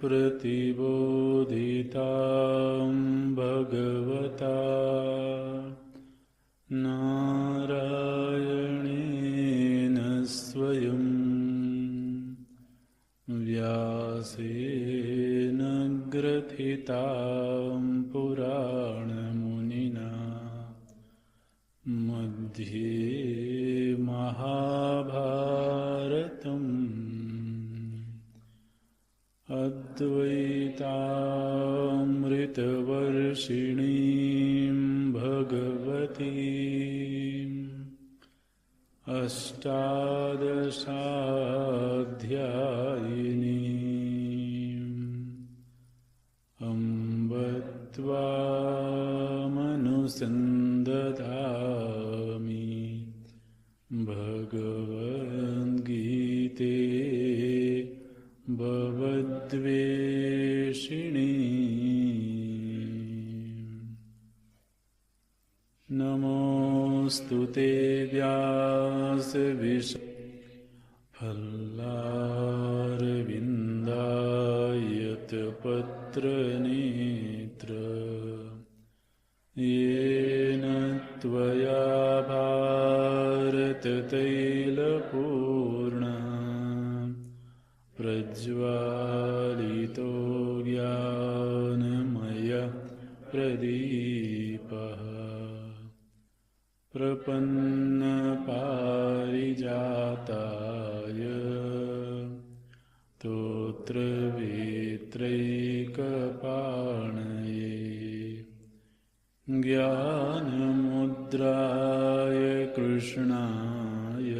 प्रतिबोधितां भगवता नारायणेन स्वयं व्यासेन ग्रथितां पुराणमुनिना मध्ये महाभारतम् अद्वैतामृतवर्षिणीं भगवतीम् अष्टादशाध्यायिनीम् अम्ब त्वामनुसन्दधामि भगवद्गीते भवद्वेषिणी। नमोऽस्तु ते व्यासविशफलारविन्दायतपत्रनेत्र येन त्वया भारततैलपूर्णा प्रज्वालितो ज्ञानमयः प्रदीपः प्रपन्नपारिजाताय स्तोत्रवेत्रैकपाणये ज्ञानमुद्राय कृष्णाय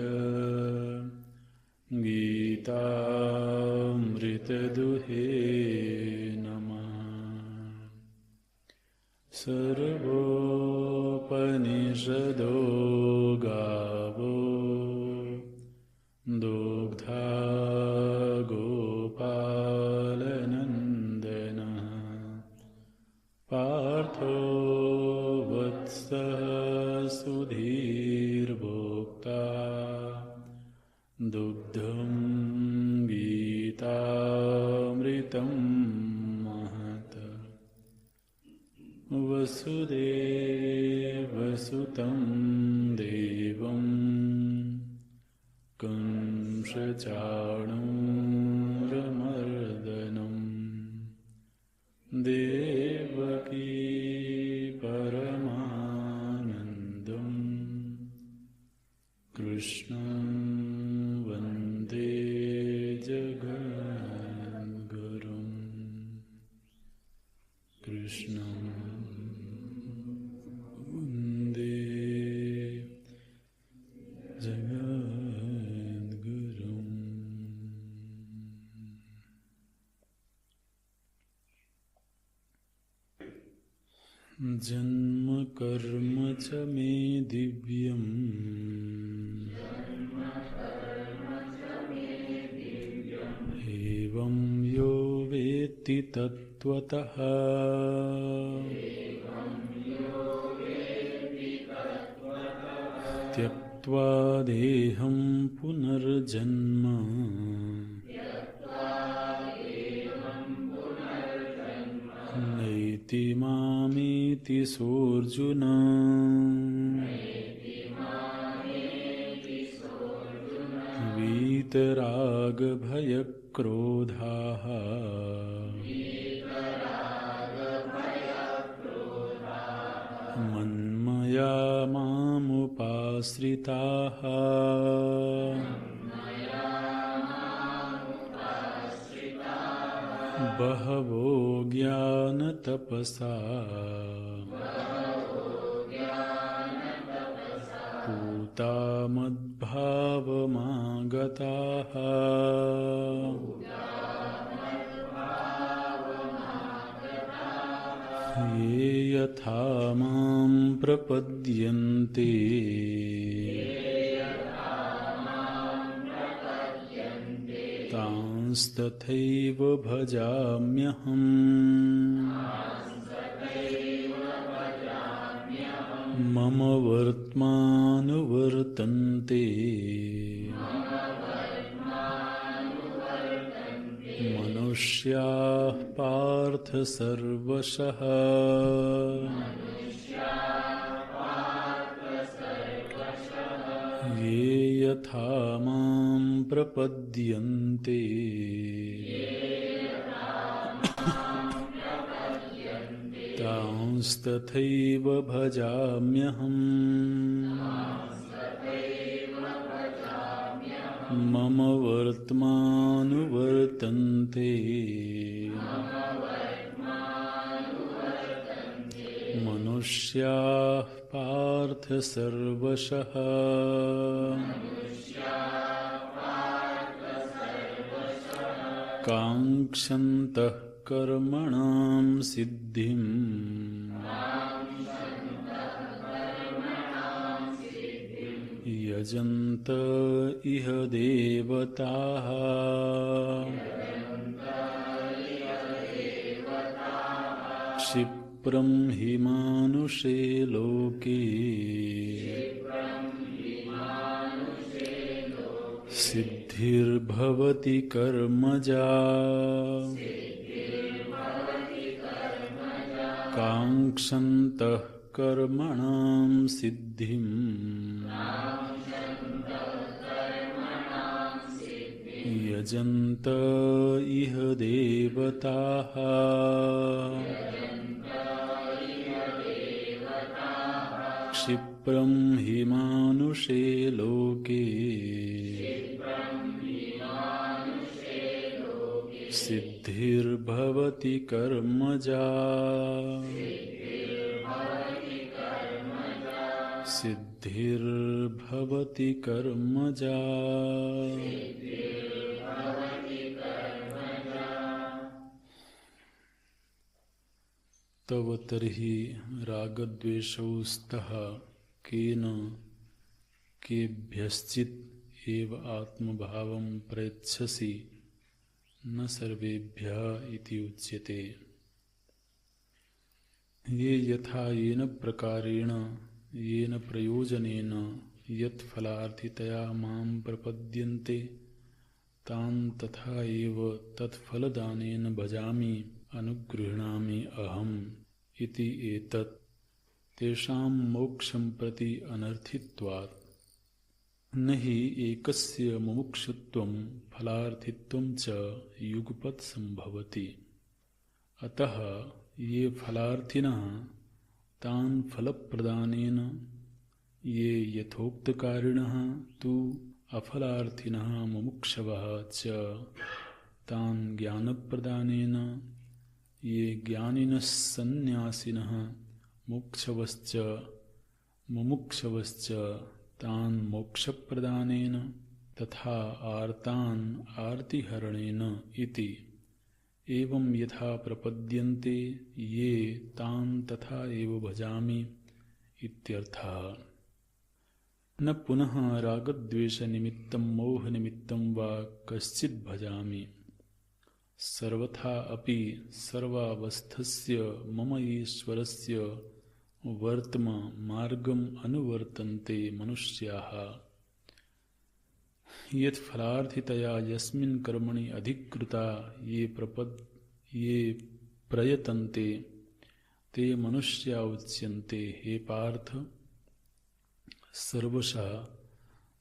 गीतामृतदुहे नमः। सर्वोपनिषदो गावो दुग्धा गोपालनन्दनः पार्थो वत्सः सुधीर्भोक्ता दुग्धं गीतामृतं महत् वसुदेवसुतं देवं कंसचाणूरमर्दनं देवकी परमानन्दं कृष्णं वन्दे जगद्गुरुं। कृष्णं वन्दे जगद्गुरुम्। जन्म कर्म च मे दिव्यम् एवं यो वेत्ति तत्त्वतः त्यक्त्वा देहं पुनर्जन्म नैति मामेति सोऽर्जुन। वीतरागभयक्रोधाः मन्मया मामुपाश्रिताः बहवो ज्ञानतपसा पूता मद्भावमागताः ये यथा मां प्रपद्यन्ते तांस्तथैव भजाम्यहम्। मम वर्त्मानुवर्तन्ते मनुष्याः पार्थ सर्वशः ये यथा मां प्रपद्यन्ते तांस्तथैव भजाम्यहम्। मम वर्त्मानुवर्तन्ते मनुष्याः पार्थ सर्वशः। काङ्क्षन्तः कर्मणां सिद्धिम् यजन्त इह देवताः। क्षिप्रं हि मानुषे लोके सिद्धिर्भवति कर्मजा। काङ्क्षन्तः कर्मणां सिद्धिम् यजन्त इह देवताः। क्षिप्रं हि मानुषे लोके सिद्धिर्भवति कर्मजा। सिद्धिर्भवति कर्मजा। तव तर्हि रागद्वेषौ स्तः केन केभ्यश्चित् एव आत्मभावं प्रयच्छसि न सर्वेभ्यः इति उच्यते। ये यथा येन प्रकारेण येन प्रयोजनेन यत् फलार्थितया मां प्रपद्यन्ते तान् तथा एव तत्फलदानेन भजामि अनुगृह्णामि अहम् इति एतत् तेषां मोक्षं प्रति अनर्थित्वात्। न हि एकस्य मुमुक्षुत्वं फलार्थित्वं च युगपत् संभवति। अतः ये फलार्थिनः तान् फलप्रदानेन ये यथोक्तकारिणः तु अफलार्थिनः मुमुक्षवः च तान् ज्ञानप्रदानेन ये ज्ञानिनः सन्न्यासिनः मुमुक्षवश्च तान् मोक्षप्रदानेन तथा आर्तान् आर्तिहरणेन इति। एवं यथा प्रपद्यन्ते ये तान् तथा एव भजामि इत्यर्थः। न पुनः रागद्वेषनिमित्तं मोहनिमित्तं वा कश्चित् भजामि। सर्वथा अपि सर्वावस्थस्य मम ईश्वरस्य वर्त्म मार्गम् अनुवर्तन्ते मनुष्याः। यत् फलार्थितया यस्मिन् कर्मणि अधिकृता ये प्रयतन्ते ते मनुष्या उच्यन्ते। हे पार्थ, सर्वशः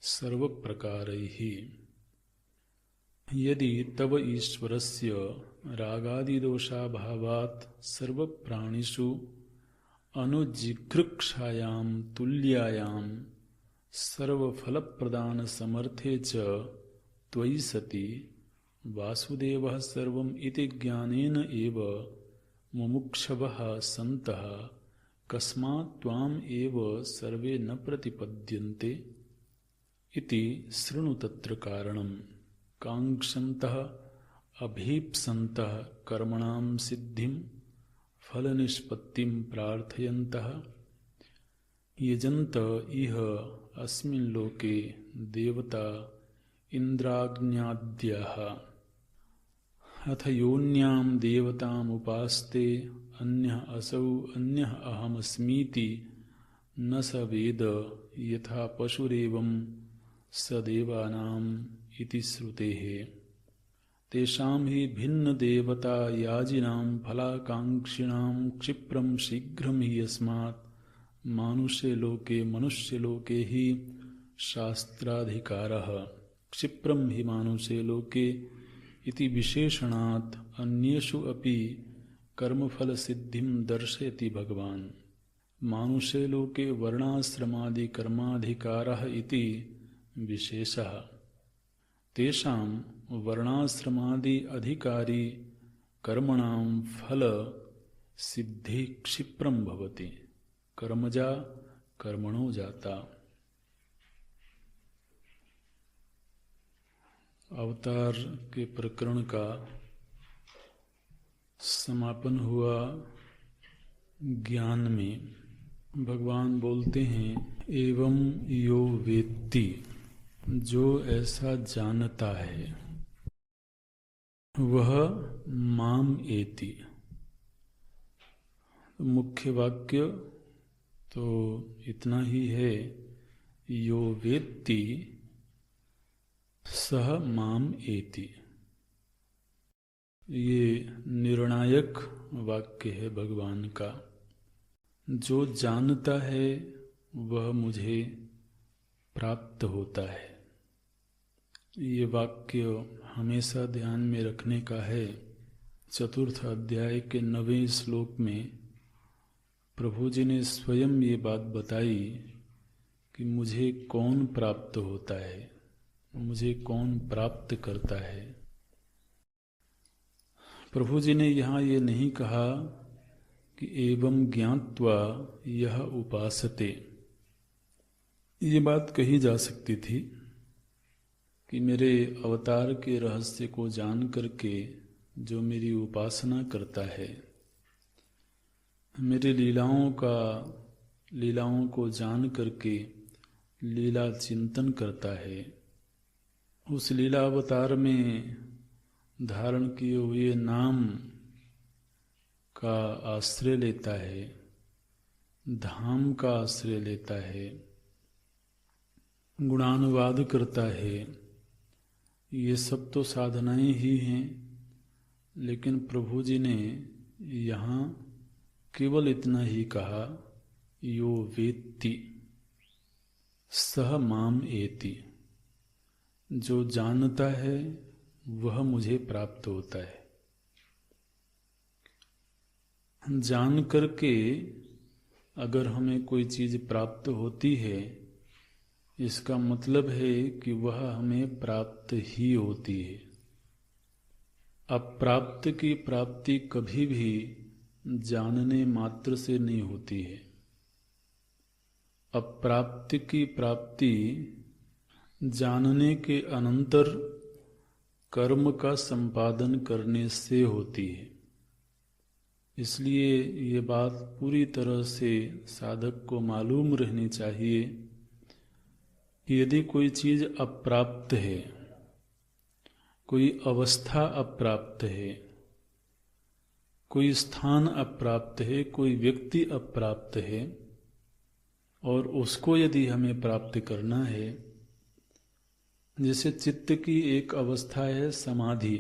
सर्वप्रकारैः यदि तव ईश्वरस्य रागादिदोषाभावात् सर्वप्राणिषु अनुजिघृक्षायां तुल्यायां सर्वफलप्रदानसमर्थे च त्वयि सति वासुदेवः सर्वम् इति ज्ञानेन एव मुमुक्षवः सन्तः कस्मात् त्वाम् एव सर्वे न प्रतिपद्यन्ते इति शृणु तत्र कारणम्। काङ्क्षन्तः अभीप्सन्तः कर्मणां सिद्धिं फलनिष्पत्तिं प्रार्थयन्तः यजन्त इह अस्मिन् लोके देवता इन्द्राग्न्याद्याः। अथ योन्यां देवतामुपास्ते अन्यः असौ अन्यः अहमस्मीति न स वेद यथा पशुरेवं स देवानाम् इति श्रुतेः। तेषां हि भिन्न देवता याजिनां फलाकांक्षिणां क्षिप्रं शीघ्रं हि यस्मात् मानुषे लोके मनुष्यलोके हि शास्त्राधिकारः क्षिप्रं हि मानुषे लोके इति विशेषणात् अन्येषु अपि कर्मफलसिद्धिं दर्शयति भगवान्। मानुषे लोके वर्णाश्रमादि कर्माधिकारः इति विशेषः। तेषां वर्णाश्रमादि अधिकारी कर्मणां फल सिद्धि क्षिप्रं भवति कर्मजा कर्मणो जाता। अवतार के प्रकरण का समापन हुआ ज्ञान में। भगवान बोलते हैं एवं यो वेत्ति, जो ऐसा जानता है वह माम एति। मुख्य वाक्य तो इतना ही है, यो वेत्ति सह माम एति। ये निर्णायक वाक्य है भगवान का। जो जानता है वह मुझे प्राप्त होता है। ये वाक्य हमेशा ध्यान में रखने का है। चतुर्थ अध्याय के 9वें श्लोक में प्रभु जी ने स्वयं ये बात बताई कि मुझे कौन प्राप्त होता है, मुझे कौन प्राप्त करता है। प्रभु जी ने यहाँ ये नहीं कहा कि एवं ज्ञात्वा यह उपासते। ये बात कही जा सकती थी कि मेरे अवतार के रहस्य को जान करके जो मेरी उपासना करता है, मेरी लीलाओं को जान करके लीला चिंतन करता है, उस लीला अवतार में धारण किए हुए नाम का आश्रय लेता है, धाम का आश्रय लेता है, गुणानुवाद करता है, ये सब तो साधनाएं ही हैं। लेकिन प्रभु जी ने यहाँ केवल इतना ही कहा, यो वेत्ति सह माम एति। जो जानता है वह मुझे प्राप्त होता है। जान करके अगर हमें कोई चीज प्राप्त होती है, इसका मतलब है कि वह हमें प्राप्त ही होती है। अप्राप्त की प्राप्ति कभी भी जानने मात्र से नहीं होती है। अप्राप्त की प्राप्ति जानने के अनंतर कर्म का संपादन करने से होती है। इसलिए ये बात पूरी तरह से साधक को मालूम रहनी चाहिए कि यदि कोई चीज अप्राप्त है, कोई अवस्था अप्राप्त है, कोई स्थान अप्राप्त है, कोई व्यक्ति अप्राप्त है, और उसको यदि हमें प्राप्त करना है, जैसे चित्त की एक अवस्था है समाधि,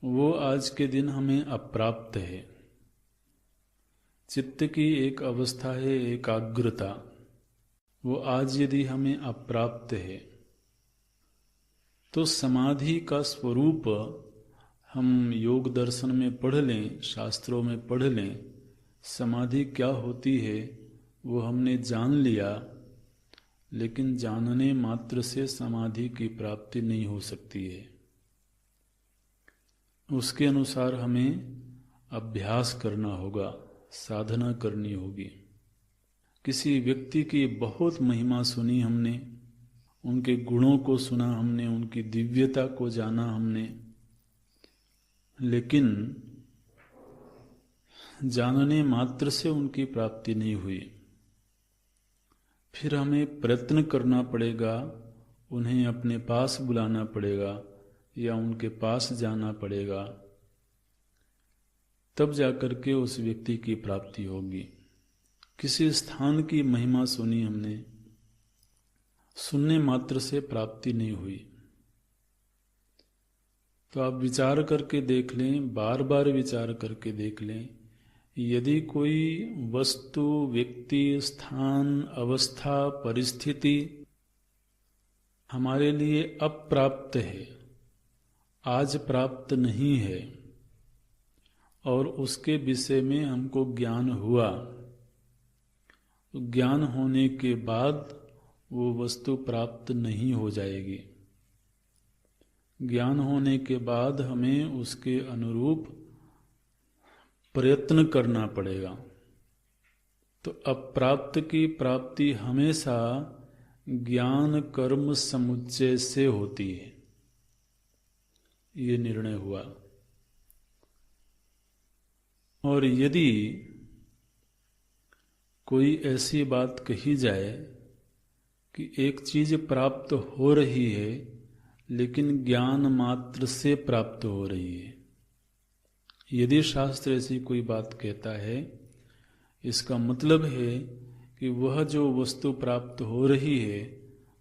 वो आज के दिन हमें अप्राप्त है। चित्त की एक अवस्था है एकाग्रता, वो आज यदि हमें अप्राप्त है, तो समाधि का स्वरूप हम योग दर्शन में पढ़ लें, शास्त्रों में पढ़ लें, समाधि क्या होती है वो हमने जान लिया, लेकिन जानने मात्र से समाधि की प्राप्ति नहीं हो सकती है। उसके अनुसार हमें अभ्यास करना होगा, साधना करनी होगी। किसी व्यक्ति की बहुत महिमा सुनी हमने, उनके गुणों को सुना हमने, उनकी दिव्यता को जाना हमने, लेकिन जानने मात्र से उनकी प्राप्ति नहीं हुई। फिर हमें प्रयत्न करना पड़ेगा, उन्हें अपने पास बुलाना पड़ेगा या उनके पास जाना पड़ेगा, तब जाकर के उस व्यक्ति की प्राप्ति होगी। किसी स्थान की महिमा सुनी हमने, सुनने मात्र से प्राप्ति नहीं हुई। तो आप विचार करके देख लें, बार बार विचार करके देख लें, यदि कोई वस्तु, व्यक्ति, स्थान, अवस्था, परिस्थिति हमारे लिए अप्राप्त है, आज प्राप्त नहीं है, और उसके विषय में हमको ज्ञान हुआ, तो ज्ञान होने के बाद वो वस्तु प्राप्त नहीं हो जाएगी। ज्ञान होने के बाद हमें उसके अनुरूप प्रयत्न करना पड़ेगा। तो अप्राप्त की प्राप्ति हमेशा ज्ञान कर्म समुच्चय से होती है, ये निर्णय हुआ। और यदि कोई ऐसी बात कही जाए कि एक चीज प्राप्त हो रही है लेकिन ज्ञान मात्र से प्राप्त हो रही है, यदि शास्त्र ऐसी कोई बात कहता है, इसका मतलब है कि वह जो वस्तु प्राप्त हो रही है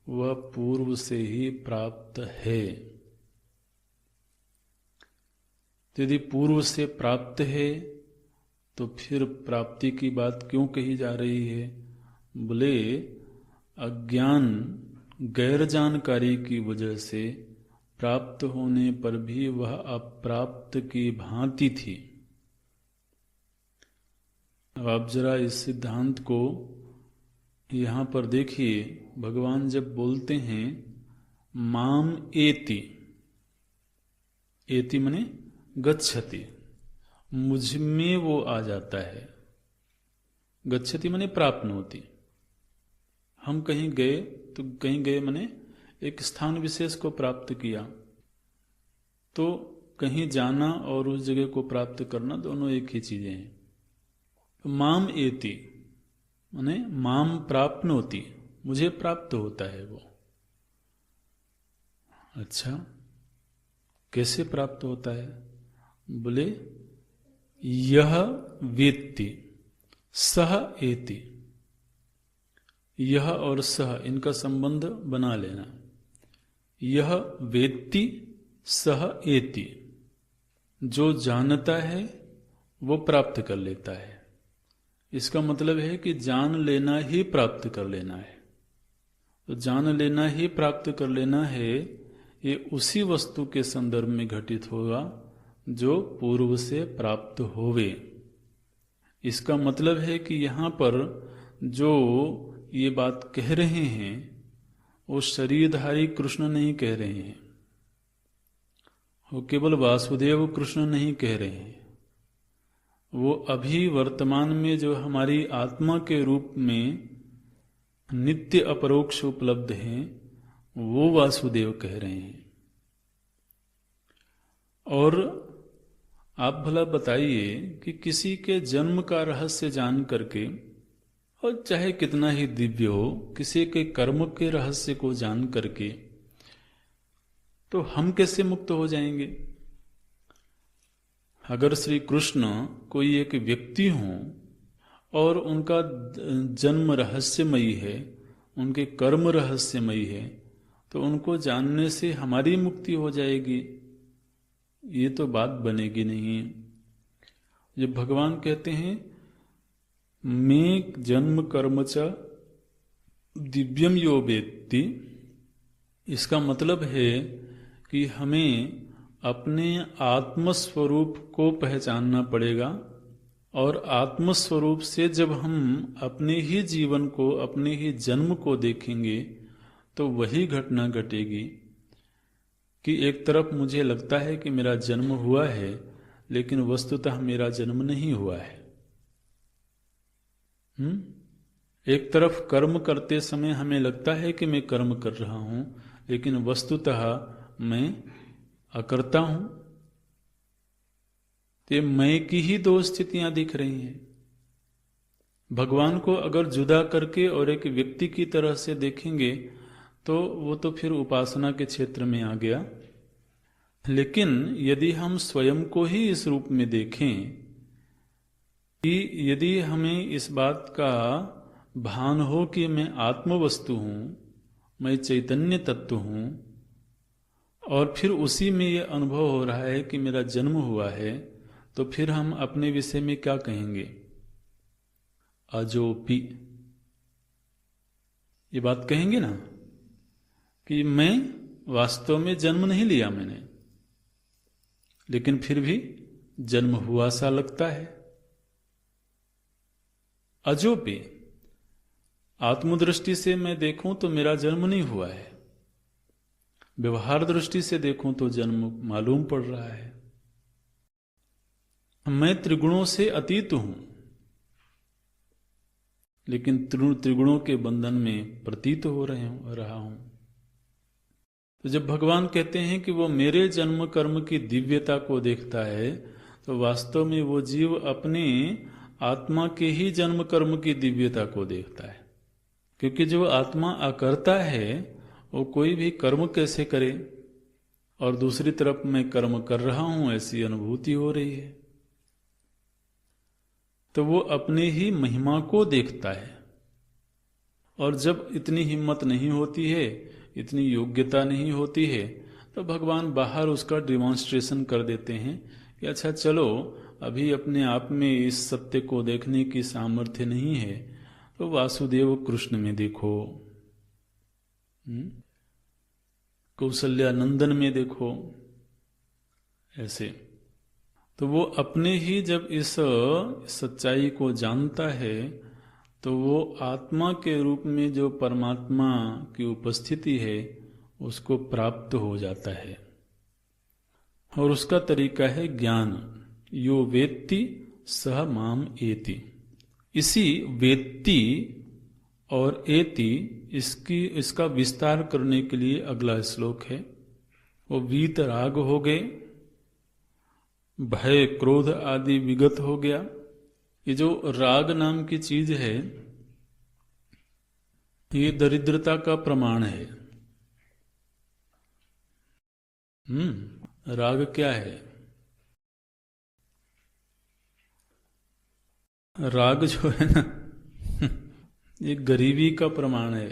वह पूर्व से ही प्राप्त है। तो यदि पूर्व से प्राप्त है तो फिर प्राप्ति की बात क्यों कही जा रही है? बोले अज्ञान, गैर जानकारी की वजह से प्राप्त होने पर भी वह अप्राप्त की भांति थी। अब आप जरा इस सिद्धांत को यहाँ पर देखिए। भगवान जब बोलते हैं माम एति, एति मने गच्छति, मुझ में वो आ जाता है। गच्छति मने प्राप्नोति। हम कहीं गए तो कहीं गए मने एक स्थान विशेष को प्राप्त किया, तो कहीं जाना और उस जगह को प्राप्त करना दोनों एक ही चीजें हैं। तो माम एति मने माम प्राप्नोति, मुझे प्राप्त होता है वो। अच्छा, कैसे प्राप्त होता है? बोले यह वेत्ति सह एति। यह और सह, इनका संबंध बना लेना। यह वेत्ति सह एति, जो जानता है वो प्राप्त कर लेता है। इसका मतलब है कि जान लेना ही प्राप्त कर लेना है। तो जान लेना ही प्राप्त कर लेना है, ये उसी वस्तु के संदर्भ में घटित होगा जो पूर्व से प्राप्त होवे। इसका मतलब है कि यहाँ पर जो ये बात कह रहे हैं वो शरीरधारी कृष्ण नहीं कह रहे हैं, वो केवल वासुदेव कृष्ण नहीं कह रहे हैं। वो अभी वर्तमान में जो हमारी आत्मा के रूप में नित्य अपरोक्ष उपलब्ध हैं वो वासुदेव कह रहे हैं। और आप भला बताइए कि किसी के जन्म का रहस्य जान करके, और चाहे कितना ही दिव्य हो, किसी के कर्म के रहस्य को जान करके तो हम कैसे मुक्त हो जाएंगे? अगर श्री कृष्ण कोई एक व्यक्ति हो और उनका जन्म रहस्यमयी है, उनके कर्म रहस्यमयी है, तो उनको जानने से हमारी मुक्ति हो जाएगी, ये तो बात बनेगी नहीं। जब भगवान कहते हैं मैं जन्म कर्म च दिव्यम यो वेत्ति, इसका मतलब है कि हमें अपने आत्मस्वरूप को पहचानना पड़ेगा, और आत्मस्वरूप से जब हम अपने ही जीवन को, अपने ही जन्म को देखेंगे तो वही घटना घटेगी कि एक तरफ मुझे लगता है कि मेरा जन्म हुआ है, लेकिन वस्तुतः मेरा जन्म नहीं हुआ है। एक तरफ कर्म करते समय हमें लगता है कि मैं कर्म कर रहा हूं, लेकिन वस्तुतः मैं अकर्ता हूं। ये मैं की ही दो स्थितियां दिख रही हैं। भगवान को अगर जुदा करके और एक व्यक्ति की तरह से देखेंगे तो वो तो फिर उपासना के क्षेत्र में आ गया। लेकिन यदि हम स्वयं को ही इस रूप में देखें कि यदि हमें इस बात का भान हो कि मैं आत्म वस्तु हूं, मैं चैतन्य तत्व हूं, और फिर उसी में ये अनुभव हो रहा है कि मेरा जन्म हुआ है, तो फिर हम अपने विषय में क्या कहेंगे? अजोपि, ये बात कहेंगे ना कि मैं वास्तव में जन्म नहीं लिया मैंने, लेकिन फिर भी जन्म हुआ सा लगता है। अजोपि, आत्मदृष्टि से मैं देखूं तो मेरा जन्म नहीं हुआ है, व्यवहार दृष्टि से देखूं तो जन्म मालूम पड़ रहा है। मैं त्रिगुणों से अतीत हूं, लेकिन त्रिगुणों के बंधन में प्रतीत हो रहा हूं। तो जब भगवान कहते हैं कि वो मेरे जन्म कर्म की दिव्यता को देखता है, तो वास्तव में वो जीव अपने आत्मा के ही जन्म कर्म की दिव्यता को देखता है। क्योंकि जो आत्मा अकर्ता है वो कोई भी कर्म कैसे करे, और दूसरी तरफ मैं कर्म कर रहा हूं ऐसी अनुभूति हो रही है, तो वो अपने ही महिमा को देखता है। और जब इतनी हिम्मत नहीं होती है, इतनी योग्यता नहीं होती है, तो भगवान बाहर उसका डिमॉन्स्ट्रेशन कर देते हैं कि अच्छा चलो, अभी अपने आप में इस सत्य को देखने की सामर्थ्य नहीं है, तो वासुदेव कृष्ण में देखो, कौशल्या नंदन में देखो, ऐसे। तो वो अपने ही जब इस सच्चाई को जानता है, तो वो आत्मा के रूप में जो परमात्मा की उपस्थिति है उसको प्राप्त हो जाता है। और उसका तरीका है ज्ञान। यो वेत्ति सह माम एति। इसी वेत्ति और एति इसका विस्तार करने के लिए अगला श्लोक है। वो वीत राग हो गए, भय क्रोध आदि विगत हो गया। ये जो राग नाम की चीज है, ये दरिद्रता का प्रमाण है। राग क्या है? राग जो है ना, ये गरीबी का प्रमाण है।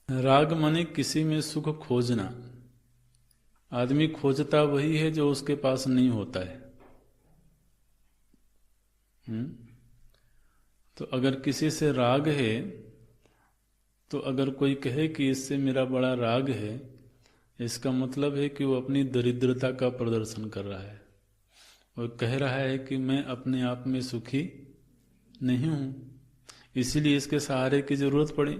राग माने किसी में सुख खोजना। आदमी खोजता वही है जो उसके पास नहीं होता है। तो अगर किसी से राग है, तो अगर कोई कहे कि इससे मेरा बड़ा राग है, इसका मतलब है कि वो अपनी दरिद्रता का प्रदर्शन कर रहा है और कह रहा है कि मैं अपने आप में सुखी नहीं हूं, इसीलिए इसके सहारे की जरूरत पड़ी।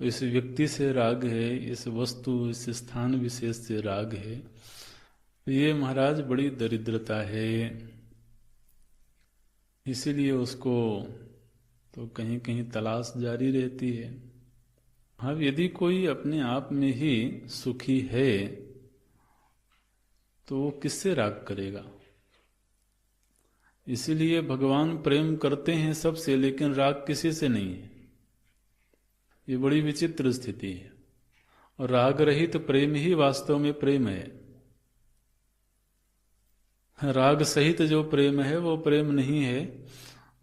इस व्यक्ति से राग है, इस वस्तु इस स्थान विशेष से राग है, ये महाराज बड़ी दरिद्रता है। इसीलिए उसको तो कहीं कहीं तलाश जारी रहती है। अब यदि कोई अपने आप में ही सुखी है, तो वो किससे राग करेगा? इसीलिए भगवान प्रेम करते हैं सबसे, लेकिन राग किसी से नहीं है। ये बड़ी विचित्र स्थिति है। और राग रहित प्रेम ही वास्तव में प्रेम है। राग सहित जो प्रेम है वो प्रेम नहीं है,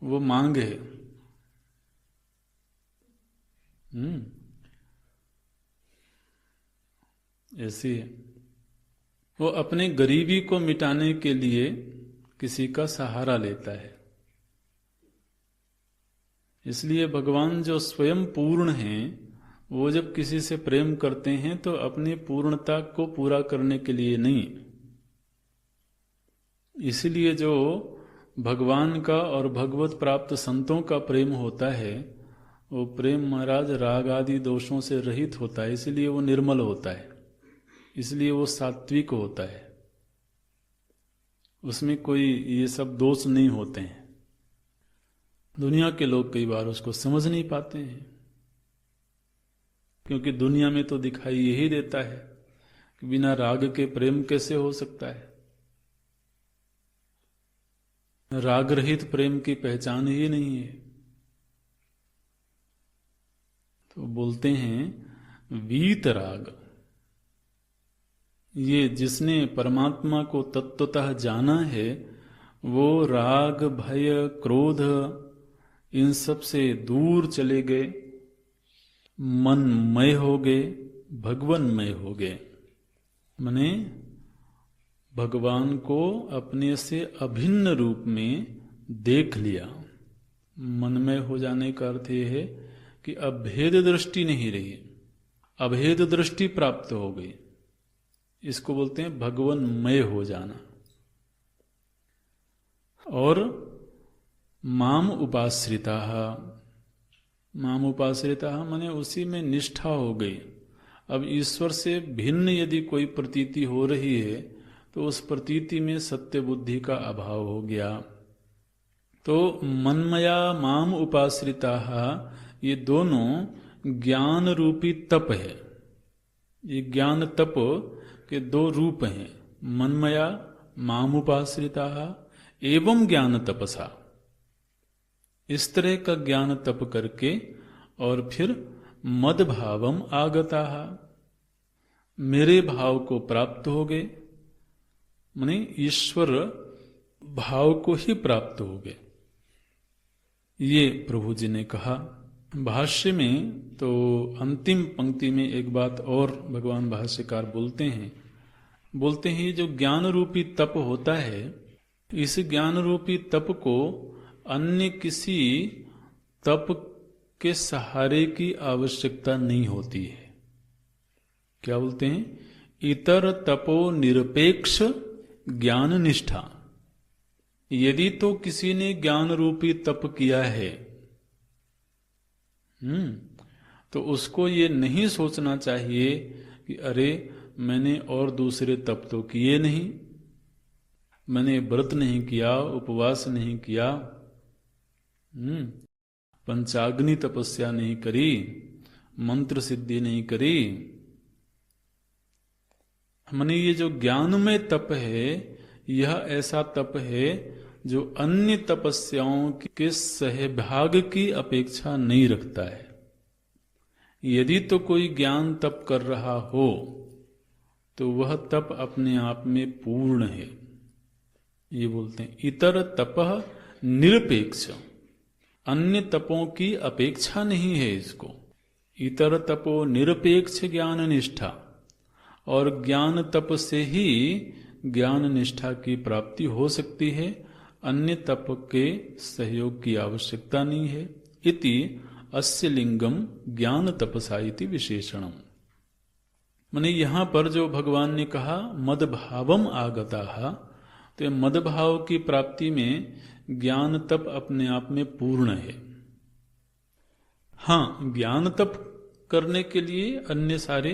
वो मांग है। ऐसी है। वो अपने गरीबी को मिटाने के लिए किसी का सहारा लेता है। इसलिए भगवान जो स्वयं पूर्ण हैं, वो जब किसी से प्रेम करते हैं तो अपनी पूर्णता को पूरा करने के लिए नहीं। इसलिए जो भगवान का और भगवत प्राप्त संतों का प्रेम होता है, वो प्रेम महाराज राग आदि दोषों से रहित होता है। इसलिए वो निर्मल होता है, इसलिए वो सात्विक होता है। उसमें कोई ये सब दोष नहीं होते हैं। दुनिया के लोग कई बार उसको समझ नहीं पाते हैं, क्योंकि दुनिया में तो दिखाई यही देता है कि बिना राग के प्रेम कैसे हो सकता है। राग रहित प्रेम की पहचान ही नहीं है। तो बोलते हैं वीत राग। ये जिसने परमात्मा को तत्वतः जाना है, वो राग भय क्रोध इन सब से दूर चले गए मनमय हो गए, भगवानमय हो गए। माने भगवान को अपने से अभिन्न रूप में देख लिया। मनमय हो जाने का अर्थ यह है कि अब भेद दृष्टि नहीं रही, अभेद दृष्टि प्राप्त हो गई। इसको बोलते हैं भगवानमय हो जाना। और माम उपाश्रिता, माम उपाश्रिता माने उसी में निष्ठा हो गई। अब ईश्वर से भिन्न यदि कोई प्रतीति हो रही है तो उस प्रतीति में सत्य बुद्धि का अभाव हो गया। तो मनमया माम उपाश्रिता, ये दोनों ज्ञान रूपी तप है। ये ज्ञान तप के दो रूप हैं, मनमया माम उपाश्रिता एवं ज्ञान तपसा। इस तरह का ज्ञान तप करके और फिर मद भावम आगता, मेरे भाव को प्राप्त हो गए, माने ईश्वर भाव को ही प्राप्त हो गए। ये प्रभु जी ने कहा। भाष्य में तो अंतिम पंक्ति में एक बात और भगवान भाष्यकार बोलते हैं जो ज्ञान रूपी तप होता है, इस ज्ञान रूपी तप को अन्य किसी तप के सहारे की आवश्यकता नहीं होती है। क्या बोलते हैं? इतर तपो निरपेक्ष ज्ञान निष्ठा। यदि तो किसी ने ज्ञान रूपी तप किया है, तो उसको ये नहीं सोचना चाहिए कि अरे मैंने और दूसरे तप तो किए नहीं, मैंने व्रत नहीं किया, उपवास नहीं किया, पंचाग्नि तपस्या नहीं करी, मंत्र सिद्धि नहीं करी। माने ये जो ज्ञानमय तप है, यह ऐसा तप है जो अन्य तपस्याओं के सहभाग की अपेक्षा नहीं रखता है। यदि तो कोई ज्ञान तप कर रहा हो तो वह तप अपने आप में पूर्ण है। ये बोलते हैं इतर तपः निरपेक्ष, अन्य तपों की अपेक्षा नहीं है इसको। इतर तपो निरपेक्ष ज्ञान निष्ठा, और ज्ञान तप से ही ज्ञान निष्ठा की प्राप्ति हो सकती है, अन्य तप के सहयोग की आवश्यकता नहीं है। इति अस्य लिंगम ज्ञान तपसा इति विशेषणम। माने यहां पर जो भगवान ने कहा मद भावम आगता, तो मद भाव की प्राप्ति में ज्ञान तप अपने आप में पूर्ण है। हाँ, ज्ञान तप करने के लिए अन्य सारे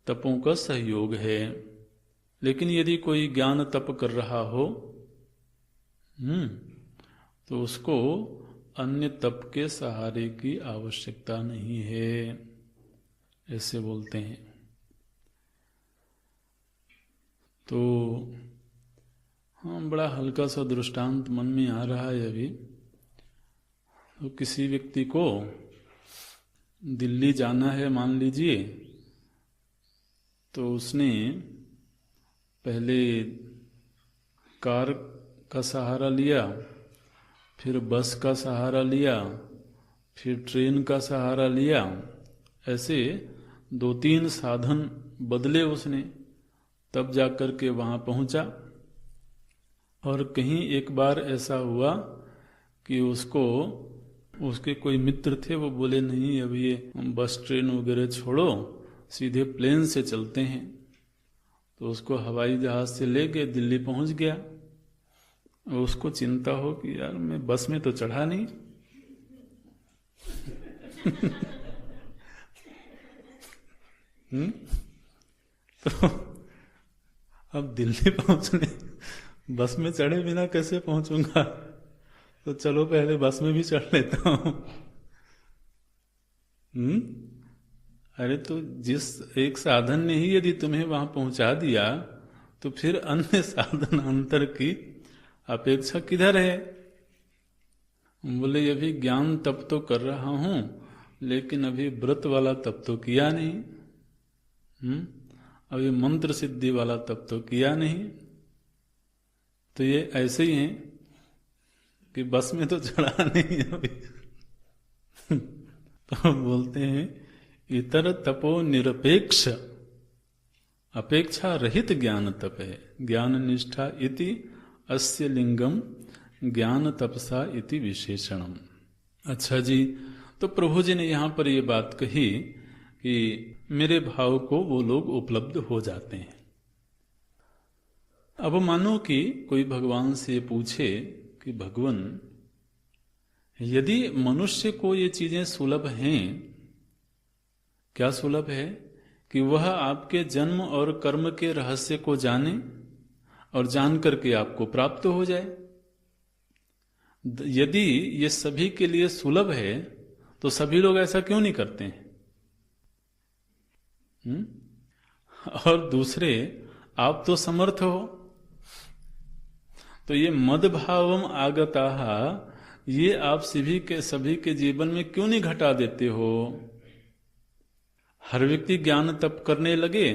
तपों का सहयोग है, लेकिन यदि कोई ज्ञान तप कर रहा हो तो उसको अन्य तप के सहारे की आवश्यकता नहीं है, ऐसे बोलते हैं। तो हाँ, बड़ा हल्का सा दृष्टांत मन में आ रहा है अभी। तो किसी व्यक्ति को दिल्ली जाना है मान लीजिए, तो उसने पहले कार का सहारा लिया, फिर बस का सहारा लिया, फिर ट्रेन का सहारा लिया। ऐसे 2-3 साधन बदले उसने, तब जाकर के वहाँ पहुँचा। और कहीं एक बार ऐसा हुआ कि उसके कोई मित्र थे, वो बोले नहीं अब ये बस ट्रेन वगैरह छोड़ो, सीधे प्लेन से चलते हैं। तो उसको हवाई जहाज से ले गए, दिल्ली पहुंच गया। उसको चिंता हो कि यार मैं बस में तो चढ़ा नहीं तो अब दिल्ली पहुंचने बस में चढ़े बिना कैसे पहुंचूंगा, तो चलो पहले बस में भी चढ़ लेता हूं। अरे तो जिस एक साधन ने ही यदि तुम्हें वहां पहुंचा दिया, तो फिर अन्य साधन अंतर की अपेक्षा किधर है? बोले अभी ज्ञान तप तो कर रहा हूं, लेकिन अभी व्रत वाला तप तो किया नहीं, अभी मंत्र सिद्धि वाला तप तो किया नहीं। तो ये ऐसे ही है कि बस में तो चढ़ा नहीं अभी तो बोलते हैं इतर तपो निरपेक्ष, अपेक्षा रहित ज्ञान तप है। ज्ञान निष्ठा इति अस्य लिंगम ज्ञान तपसा इति विशेषणम। अच्छा जी, तो प्रभु जी ने यहां पर यह बात कही कि मेरे भाव को वो लोग उपलब्ध हो जाते हैं। अब मानो कि कोई भगवान से पूछे कि भगवान, यदि मनुष्य को ये चीजें सुलभ हैं, क्या सुलभ है? कि वह आपके जन्म और कर्म के रहस्य को जाने और जान करके आपको प्राप्त हो जाए। यदि ये सभी के लिए सुलभ है तो सभी लोग ऐसा क्यों नहीं करते हैं? और दूसरे, आप तो समर्थ हो, तो ये मदभावम आगताः, ये आप सभी के जीवन में क्यों नहीं घटा देते हो? हर व्यक्ति ज्ञान तप करने लगे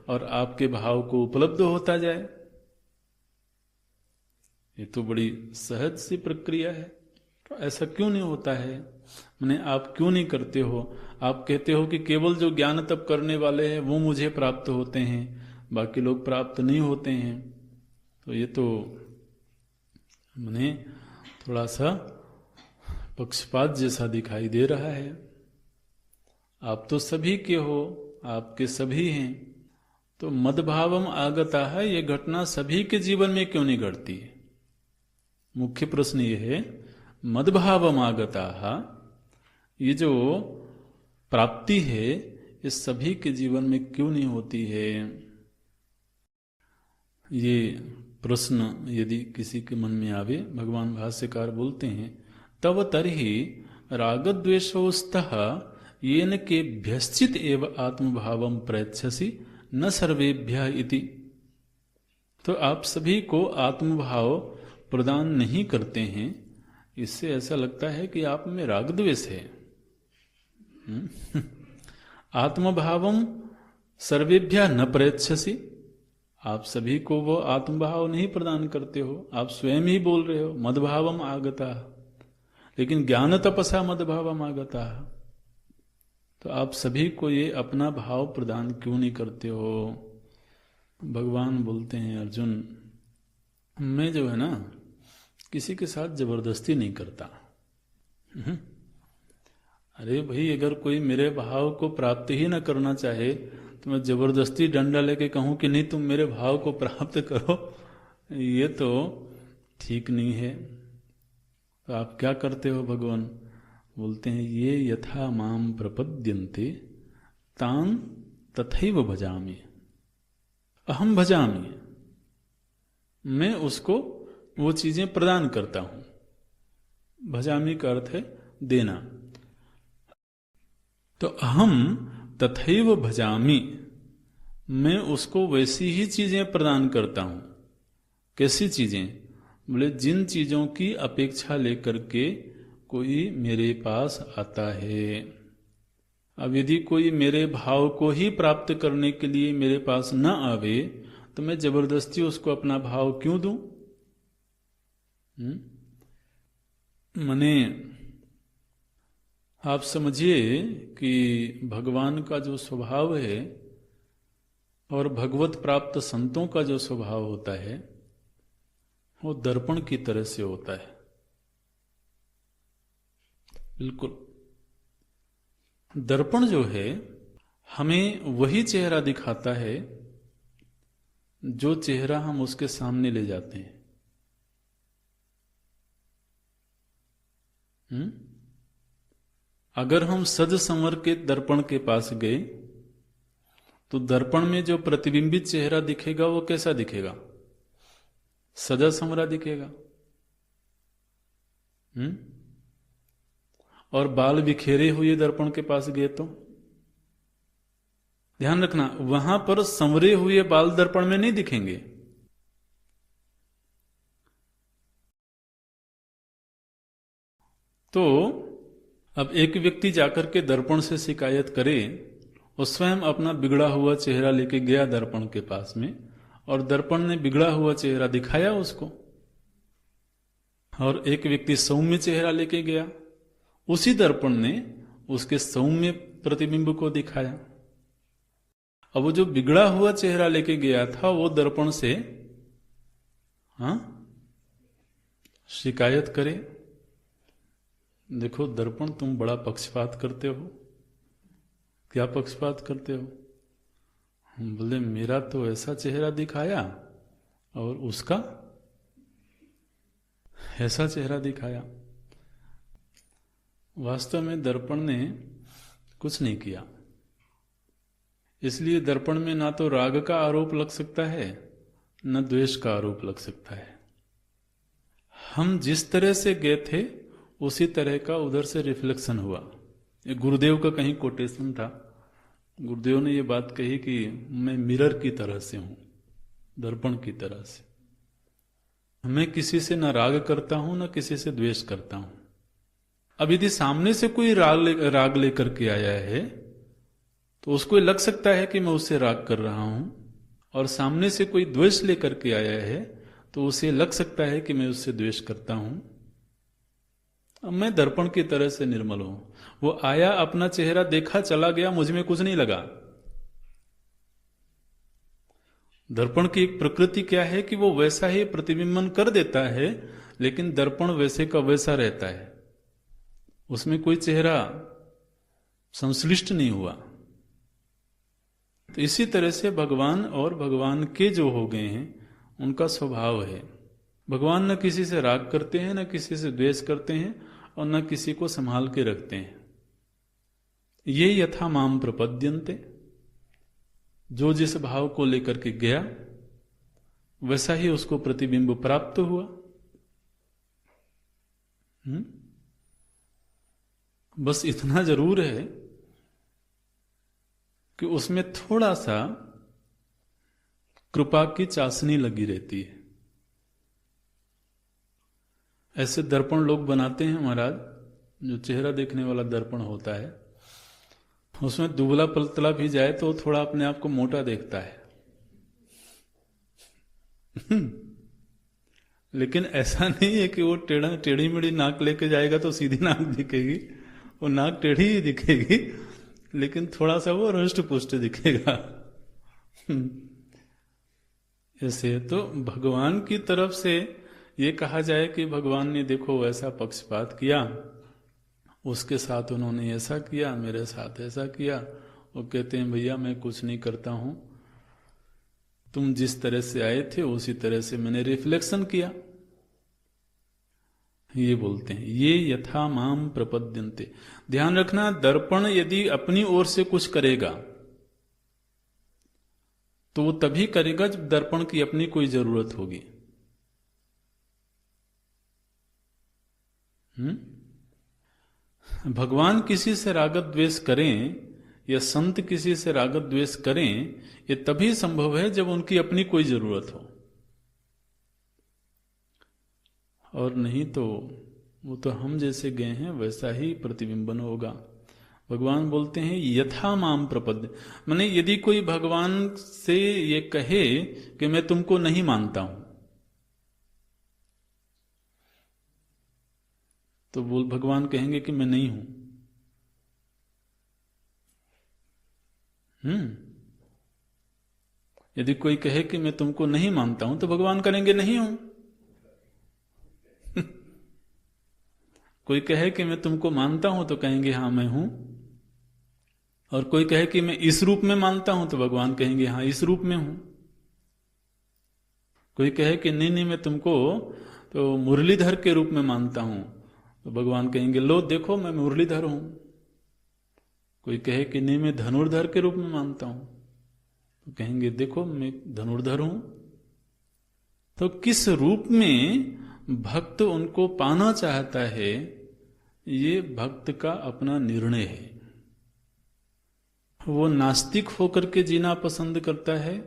और आपके भाव को उपलब्ध होता जाए। ये तो बड़ी सहज सी प्रक्रिया है। तो ऐसा क्यों नहीं होता है? मैंने आप क्यों नहीं करते हो? आप कहते हो कि केवल जो ज्ञान तप करने वाले हैं वो मुझे प्राप्त होते हैं, बाकी लोग प्राप्त नहीं होते हैं। तो ये तो मैंने थोड़ा सा पक्षपात जैसा दिखाई दे रहा है। आप तो सभी के हो, आपके सभी हैं, तो मदभावम आगता है, ये घटना सभी के जीवन में क्यों नहीं घटती? मुख्य प्रश्न ये है, मदभावम आगता, ये जो प्राप्ति है ये सभी के जीवन में क्यों नहीं होती है? ये प्रश्न यदि किसी के मन में आवे, भगवान भाष्यकार बोलते हैं, तव तरहि रागद्वेषोस्तः येन केभ्यश्चित् एव आत्मभावं प्रयच्छसि न सर्वेभ्यः इति। तो आप सभी को आत्मभाव प्रदान नहीं करते हैं, इससे ऐसा लगता है कि आप में राग द्वेष है। आत्मभावम सर्वेभ्यः न प्रयच्छसि, आप सभी को वो आत्मभाव नहीं प्रदान करते हो, आप स्वयं ही बोल रहे हो मदभावम आगता, लेकिन ज्ञान तपसा मदभावम आगता। तो आप सभी को ये अपना भाव प्रदान क्यों नहीं करते हो? भगवान बोलते हैं, अर्जुन, मैं जो है ना किसी के साथ जबरदस्ती नहीं करता। अरे भाई, अगर कोई मेरे भाव को प्राप्त ही ना करना चाहे तो मैं जबरदस्ती डंडा लेके कहूं कि नहीं तुम मेरे भाव को प्राप्त करो, ये तो ठीक नहीं है। तो आप क्या करते हो? भगवान बोलते हैं, ये यथा माम प्रपद्यन्ते तान तथैव भजामि, अहम भजामि, मैं उसको वो चीजें प्रदान करता हूं। भजामि का अर्थ है देना। तो अहम तथैव भजामि, मैं उसको वैसी ही चीजें प्रदान करता हूं। कैसी चीजें? बोले, जिन चीजों की अपेक्षा लेकर के कोई मेरे पास आता है। अब यदि कोई मेरे भाव को ही प्राप्त करने के लिए मेरे पास न आवे तो मैं जबरदस्ती उसको अपना भाव क्यों दूं? मने आप समझिए कि भगवान का जो स्वभाव है और भगवत प्राप्त संतों का जो स्वभाव होता है वो दर्पण की तरह से होता है। बिल्कुल, दर्पण जो है हमें वही चेहरा दिखाता है जो चेहरा हम उसके सामने ले जाते हैं। अगर हम सज संवर के दर्पण के पास गए तो दर्पण में जो प्रतिबिंबित चेहरा दिखेगा वो कैसा दिखेगा? सजा संवरा दिखेगा। और बाल बिखेरे हुए दर्पण के पास गए तो ध्यान रखना, वहां पर संवरे हुए बाल दर्पण में नहीं दिखेंगे। तो अब एक व्यक्ति जाकर के दर्पण से शिकायत करे और स्वयं अपना बिगड़ा हुआ चेहरा लेके गया दर्पण के पास में, और दर्पण ने बिगड़ा हुआ चेहरा दिखाया उसको, और एक व्यक्ति सौम्य चेहरा लेके गया, उसी दर्पण ने उसके सौम्य प्रतिबिंब को दिखाया। अब वो जो बिगड़ा हुआ चेहरा लेके गया था वो दर्पण से शिकायत करे, देखो दर्पण तुम बड़ा पक्षपात करते हो। क्या पक्षपात करते हो? हम बोले मेरा तो ऐसा चेहरा दिखाया और उसका ऐसा चेहरा दिखाया। वास्तव में दर्पण ने कुछ नहीं किया, इसलिए दर्पण में ना तो राग का आरोप लग सकता है न द्वेष का आरोप लग सकता है। हम जिस तरह से गए थे उसी तरह का उधर से रिफ्लेक्शन हुआ। ये गुरुदेव का कहीं कोटेशन था, गुरुदेव ने ये बात कही कि मैं मिरर की तरह से हूं, दर्पण की तरह से। मैं किसी से न राग करता हूं न किसी से द्वेष करता हूं। अब यदि सामने से कोई राग लेकर के आया है तो उसको लग सकता है कि मैं उससे राग कर रहा हूं, और सामने से कोई द्वेष लेकर के आया है तो उसे लग सकता है कि मैं उससे द्वेष करता हूं। अब मैं दर्पण की तरह से निर्मल हूं। वो आया, अपना चेहरा देखा, चला गया, मुझ में कुछ नहीं लगा। दर्पण की एक प्रकृति क्या है कि वो वैसा ही प्रतिबिंबन कर देता है, लेकिन दर्पण वैसे का वैसा रहता है, उसमें कोई चेहरा संश्लिष्ट नहीं हुआ। तो इसी तरह से भगवान और भगवान के जो हो गए हैं उनका स्वभाव है। भगवान न किसी से राग करते हैं, न किसी से द्वेष करते हैं, और न किसी को संभाल के रखते हैं। ये यथा माम प्रपद्यन्ते, जो जिस भाव को लेकर के गया वैसा ही उसको प्रतिबिंब प्राप्त हुआ। बस इतना जरूर है कि उसमें थोड़ा सा कृपा की चाशनी लगी रहती है। ऐसे दर्पण लोग बनाते हैं महाराज, जो चेहरा देखने वाला दर्पण होता है, उसमें दुबला पतला भी जाए तो थोड़ा अपने आप को मोटा देखता है। लेकिन ऐसा नहीं है कि वो टेढ़ी मेढ़ी नाक लेके जाएगा तो सीधी नाक दिखेगी, वो नाक टेढ़ी ही दिखेगी, लेकिन थोड़ा सा वो रुष्ट पुष्ट दिखेगा। ऐसे तो भगवान की तरफ से ये कहा जाए कि भगवान ने देखो वैसा पक्षपात किया, उसके साथ उन्होंने ऐसा किया, मेरे साथ ऐसा किया। वो कहते हैं भैया मैं कुछ नहीं करता हूं, तुम जिस तरह से आए थे उसी तरह से मैंने रिफ्लेक्शन किया। ये बोलते हैं ये यथा माम प्रपद्यन्ते। ध्यान रखना, दर्पण यदि अपनी ओर से कुछ करेगा तो वो तभी करेगा जब दर्पण की अपनी कोई जरूरत होगी। भगवान किसी से रागत द्वेष करें या संत किसी से रागत द्वेष करें, ये तभी संभव है जब उनकी अपनी कोई जरूरत हो, और नहीं तो वो तो हम जैसे गए हैं वैसा ही प्रतिबिंबन होगा। भगवान बोलते हैं यथा माम प्रपद्य, माने यदि कोई भगवान से ये कहे कि मैं तुमको नहीं मानता हूं, तो बोल भगवान कहेंगे कि मैं नहीं हूं। यदि कोई कहे कि मैं तुमको नहीं मानता हूं तो भगवान करेंगे नहीं हूं। कोई कहे कि मैं तुमको मानता हूं तो कहेंगे हां मैं हूं, और कोई कहे कि मैं इस रूप में मानता हूं तो भगवान कहेंगे हां इस रूप में हूं। कोई कहे कि नहीं नहीं मैं तुमको तो मुरलीधर के रूप में मानता हूं तो भगवान कहेंगे लो देखो मैं मुरलीधर हूं। कोई कहे कि नहीं मैं धनुर्धर के रूप में मानता हूं तो कहेंगे देखो मैं धनुर्धर हूं। तो किस रूप में भक्त उनको पाना चाहता है ये भक्त का अपना निर्णय है। वो नास्तिक होकर के जीना पसंद करता है,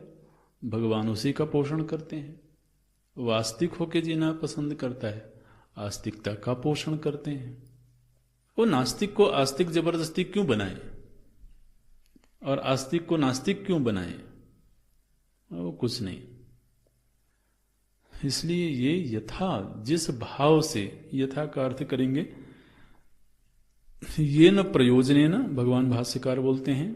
भगवान उसी का पोषण करते हैं। वो आस्तिक होकर जीना पसंद करता है, आस्तिकता का पोषण करते हैं। वो नास्तिक को आस्तिक जबरदस्ती क्यों बनाए और आस्तिक को नास्तिक क्यों बनाए? वो कुछ नहीं। इसलिए ये यथा जिस भाव से, यथा का अर्थ करेंगे ये न प्रयोजनेन, भगवान भाष्यकार बोलते हैं,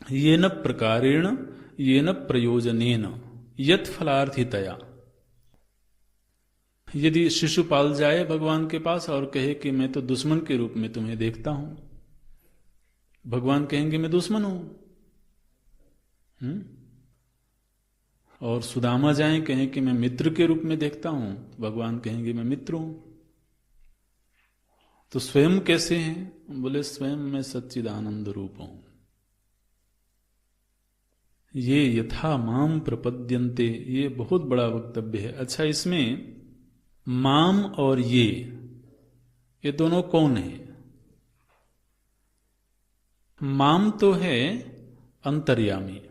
ये न प्रकारेण ये न प्रयोजनेन यत फलार्थितया। यदि शिशुपाल जाए भगवान के पास और कहे कि मैं तो दुश्मन के रूप में तुम्हें देखता हूं, भगवान कहेंगे मैं दुश्मन हूं। और सुदामा जाएं कहें कि मैं मित्र के रूप में देखता हूं, भगवान कहेंगे मैं मित्र हूं। तो स्वयं कैसे हैं? बोले स्वयं मैं सच्चिदानंद रूप हूं। ये यथा माम प्रपद्यन्ते, ये बहुत बड़ा वक्तव्य है। अच्छा, इसमें माम और ये दोनों कौन है? माम तो है अंतर्यामी।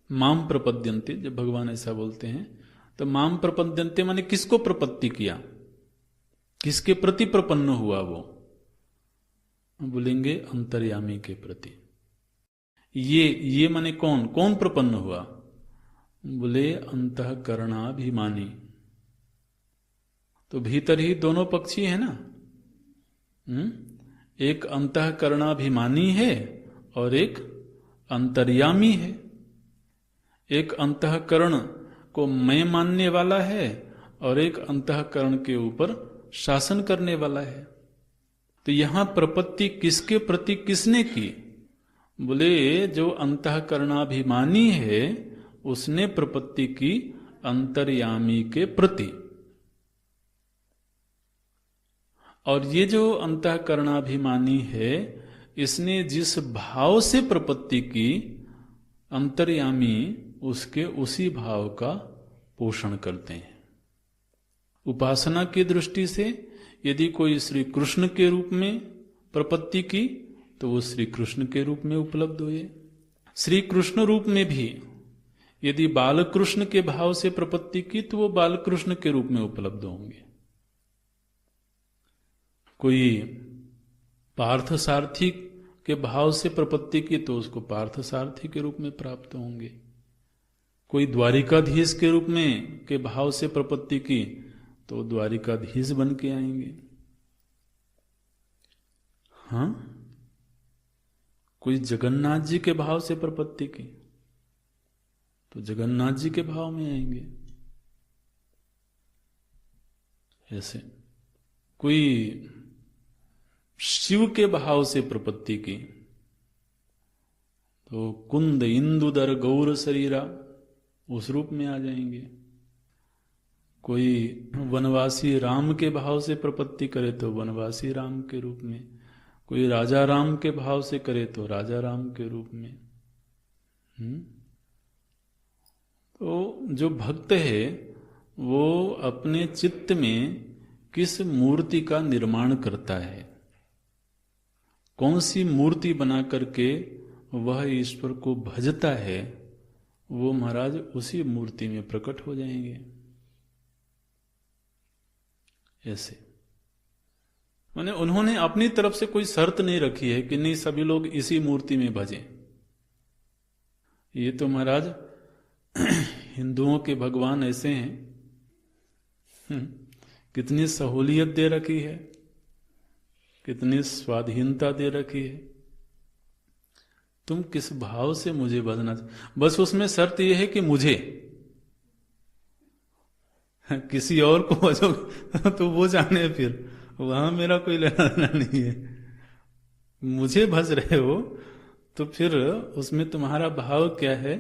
माम प्रपद्यन्ते, जब भगवान ऐसा बोलते हैं तो माम प्रपद्यन्ते माने किसको प्रपत्ति किया, किसके प्रति प्रपन्न हुआ? वो बोलेंगे अंतर्यामी के प्रति। ये माने कौन कौन प्रपन्न हुआ? बोले अंतःकरणाभिमानी। तो भीतर ही दोनों पक्षी है ना। एक अंतःकरणाभिमानी है और एक अंतर्यामी है। एक अंतःकरण को मैं मानने वाला है और एक अंतःकरण के ऊपर शासन करने वाला है। तो यहां प्रपत्ति किसके प्रति किसने की? बोले जो अंतःकरणाभिमानी है उसने प्रपत्ति की अंतर्यामी के प्रति। और ये जो अंतःकरणाभिमानी है इसने जिस भाव से प्रपत्ति की, अंतर्यामी उसके उसी भाव का पोषण करते हैं। उपासना की दृष्टि से यदि कोई श्री कृष्ण के रूप में प्रपत्ति की तो वो श्री कृष्ण के रूप में उपलब्ध हुए। श्री कृष्ण रूप में भी यदि बालकृष्ण के भाव से प्रपत्ति की तो वो बालकृष्ण के रूप में उपलब्ध होंगे। कोई पार्थ सारथी के भाव से प्रपत्ति की तो उसको पार्थ सारथी के रूप में प्राप्त होंगे। कोई द्वारिकाधीश के रूप में के भाव से प्रपत्ति की तो द्वारिकाधीश बन के आएंगे। हाँ, कोई जगन्नाथ जी के भाव से प्रपत्ति की तो जगन्नाथ जी के भाव में आएंगे। ऐसे कोई शिव के भाव से प्रपत्ति की तो कुंद इंदुदर गौर शरीरा उस रूप में आ जाएंगे। कोई वनवासी राम के भाव से प्रपत्ति करे तो वनवासी राम के रूप में, कोई राजा राम के भाव से करे तो राजा राम के रूप में। तो जो भक्त है वो अपने चित्त में किस मूर्ति का निर्माण करता है, कौन सी मूर्ति बना करके वह ईश्वर को भजता है, वो महाराज उसी मूर्ति में प्रकट हो जाएंगे। ऐसे माने उन्होंने अपनी तरफ से कोई शर्त नहीं रखी है कि नहीं सभी लोग इसी मूर्ति में भजें। ये तो महाराज हिंदुओं के भगवान ऐसे हैं, कितनी सहूलियत दे रखी है, कितनी स्वाधीनता दे रखी है। तुम किस भाव से मुझे भजना, बस उसमें शर्त यह है कि मुझे, किसी और को भजो तो वो जाने, फिर वहां मेरा कोई लेना देना नहीं है। मुझे भज रहे हो तो फिर उसमें तुम्हारा भाव क्या है,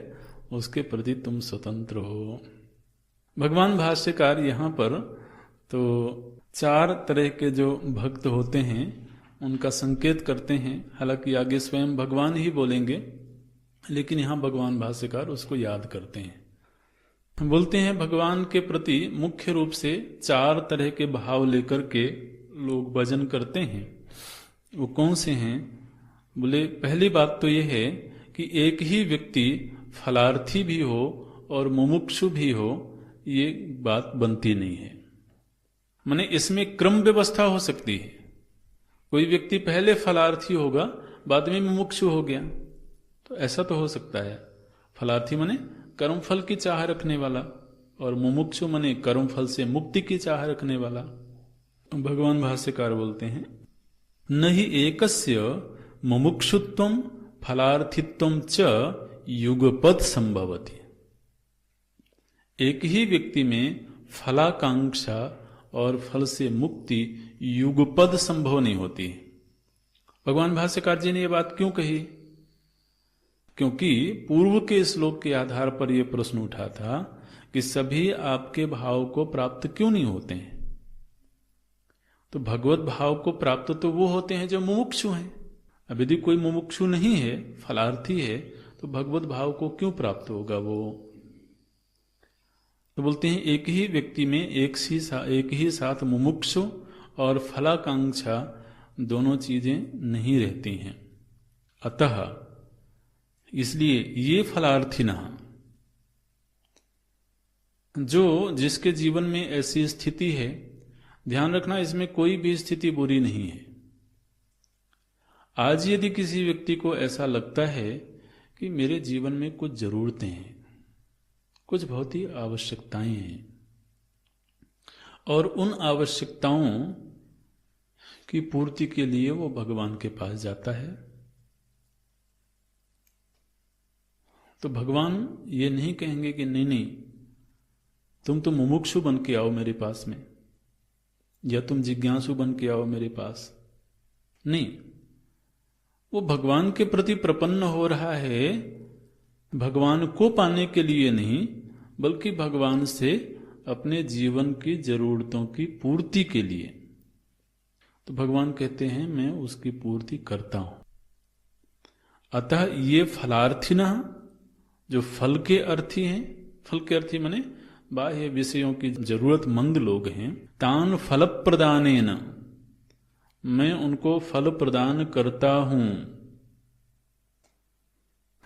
उसके प्रति तुम स्वतंत्र हो। भगवान भाष्यकार यहां पर तो 4 तरह के जो भक्त होते हैं उनका संकेत करते हैं। हालांकि आगे स्वयं भगवान ही बोलेंगे, लेकिन यहां भगवान भाष्यकार उसको याद करते हैं। बोलते हैं भगवान के प्रति मुख्य रूप से 4 तरह के भाव लेकर के लोग भजन करते हैं। वो कौन से हैं? बोले पहली बात तो यह है कि एक ही व्यक्ति फलार्थी भी हो और मुमुक्षु भी हो, ये बात बनती नहीं है। माने इसमें क्रम व्यवस्था हो सकती है। कोई व्यक्ति पहले फलार्थी होगा, बाद में मुमुक्षु हो गया, तो ऐसा तो हो सकता है। फलार्थी माने कर्म फल की चाह रखने वाला और मुमुक्षु माने कर्म फल से मुक्ति की चाह रखने वाला। भगवान भाष्यकार बोलते हैं, न हि एकस्य मुमुक्षुत्वम फलार्थित्वम च युगपद संभवति। एक ही व्यक्ति में फलाकांक्षा और फल से मुक्ति युगपद संभव नहीं होती। भगवान भाष्यकार जी ने यह बात क्यों कही? क्योंकि पूर्व के श्लोक के आधार पर यह प्रश्न उठा था कि सभी आपके भाव को प्राप्त क्यों नहीं होते हैं। तो भगवत भाव को प्राप्त तो वो होते हैं जो मुमुक्षु हैं। अब यदि कोई मुमुक्षु नहीं है, फलार्थी है, तो भगवत भाव को क्यों प्राप्त होगा वो? तो बोलते हैं एक ही व्यक्ति में एक ही साथ मुमुक्षु और फलाकांक्षा दोनों चीजें नहीं रहती हैं। अतः इसलिए ये फलार्थी न, जो जिसके जीवन में ऐसी स्थिति है, ध्यान रखना इसमें कोई भी स्थिति बुरी नहीं है। आज यदि किसी व्यक्ति को ऐसा लगता है कि मेरे जीवन में कुछ जरूरतें हैं, कुछ बहुत ही आवश्यकताएं हैं, और उन आवश्यकताओं की पूर्ति के लिए वो भगवान के पास जाता है, तो भगवान ये नहीं कहेंगे कि नहीं तुम तो मुमुक्षु बन के आओ मेरे पास में, या तुम जिज्ञासु बन के आओ मेरे पास। नहीं, वो भगवान के प्रति प्रपन्न हो रहा है, भगवान को पाने के लिए नहीं, बल्कि भगवान से अपने जीवन की जरूरतों की पूर्ति के लिए। तो भगवान कहते हैं मैं उसकी पूर्ति करता हूं। अतः ये फलार्थिना, जो फल के अर्थी हैं, फल के अर्थी माने बाह्य विषयों की जरूरतमंद लोग हैं, तान फल प्रदानेन, मैं उनको फल प्रदान करता हूं।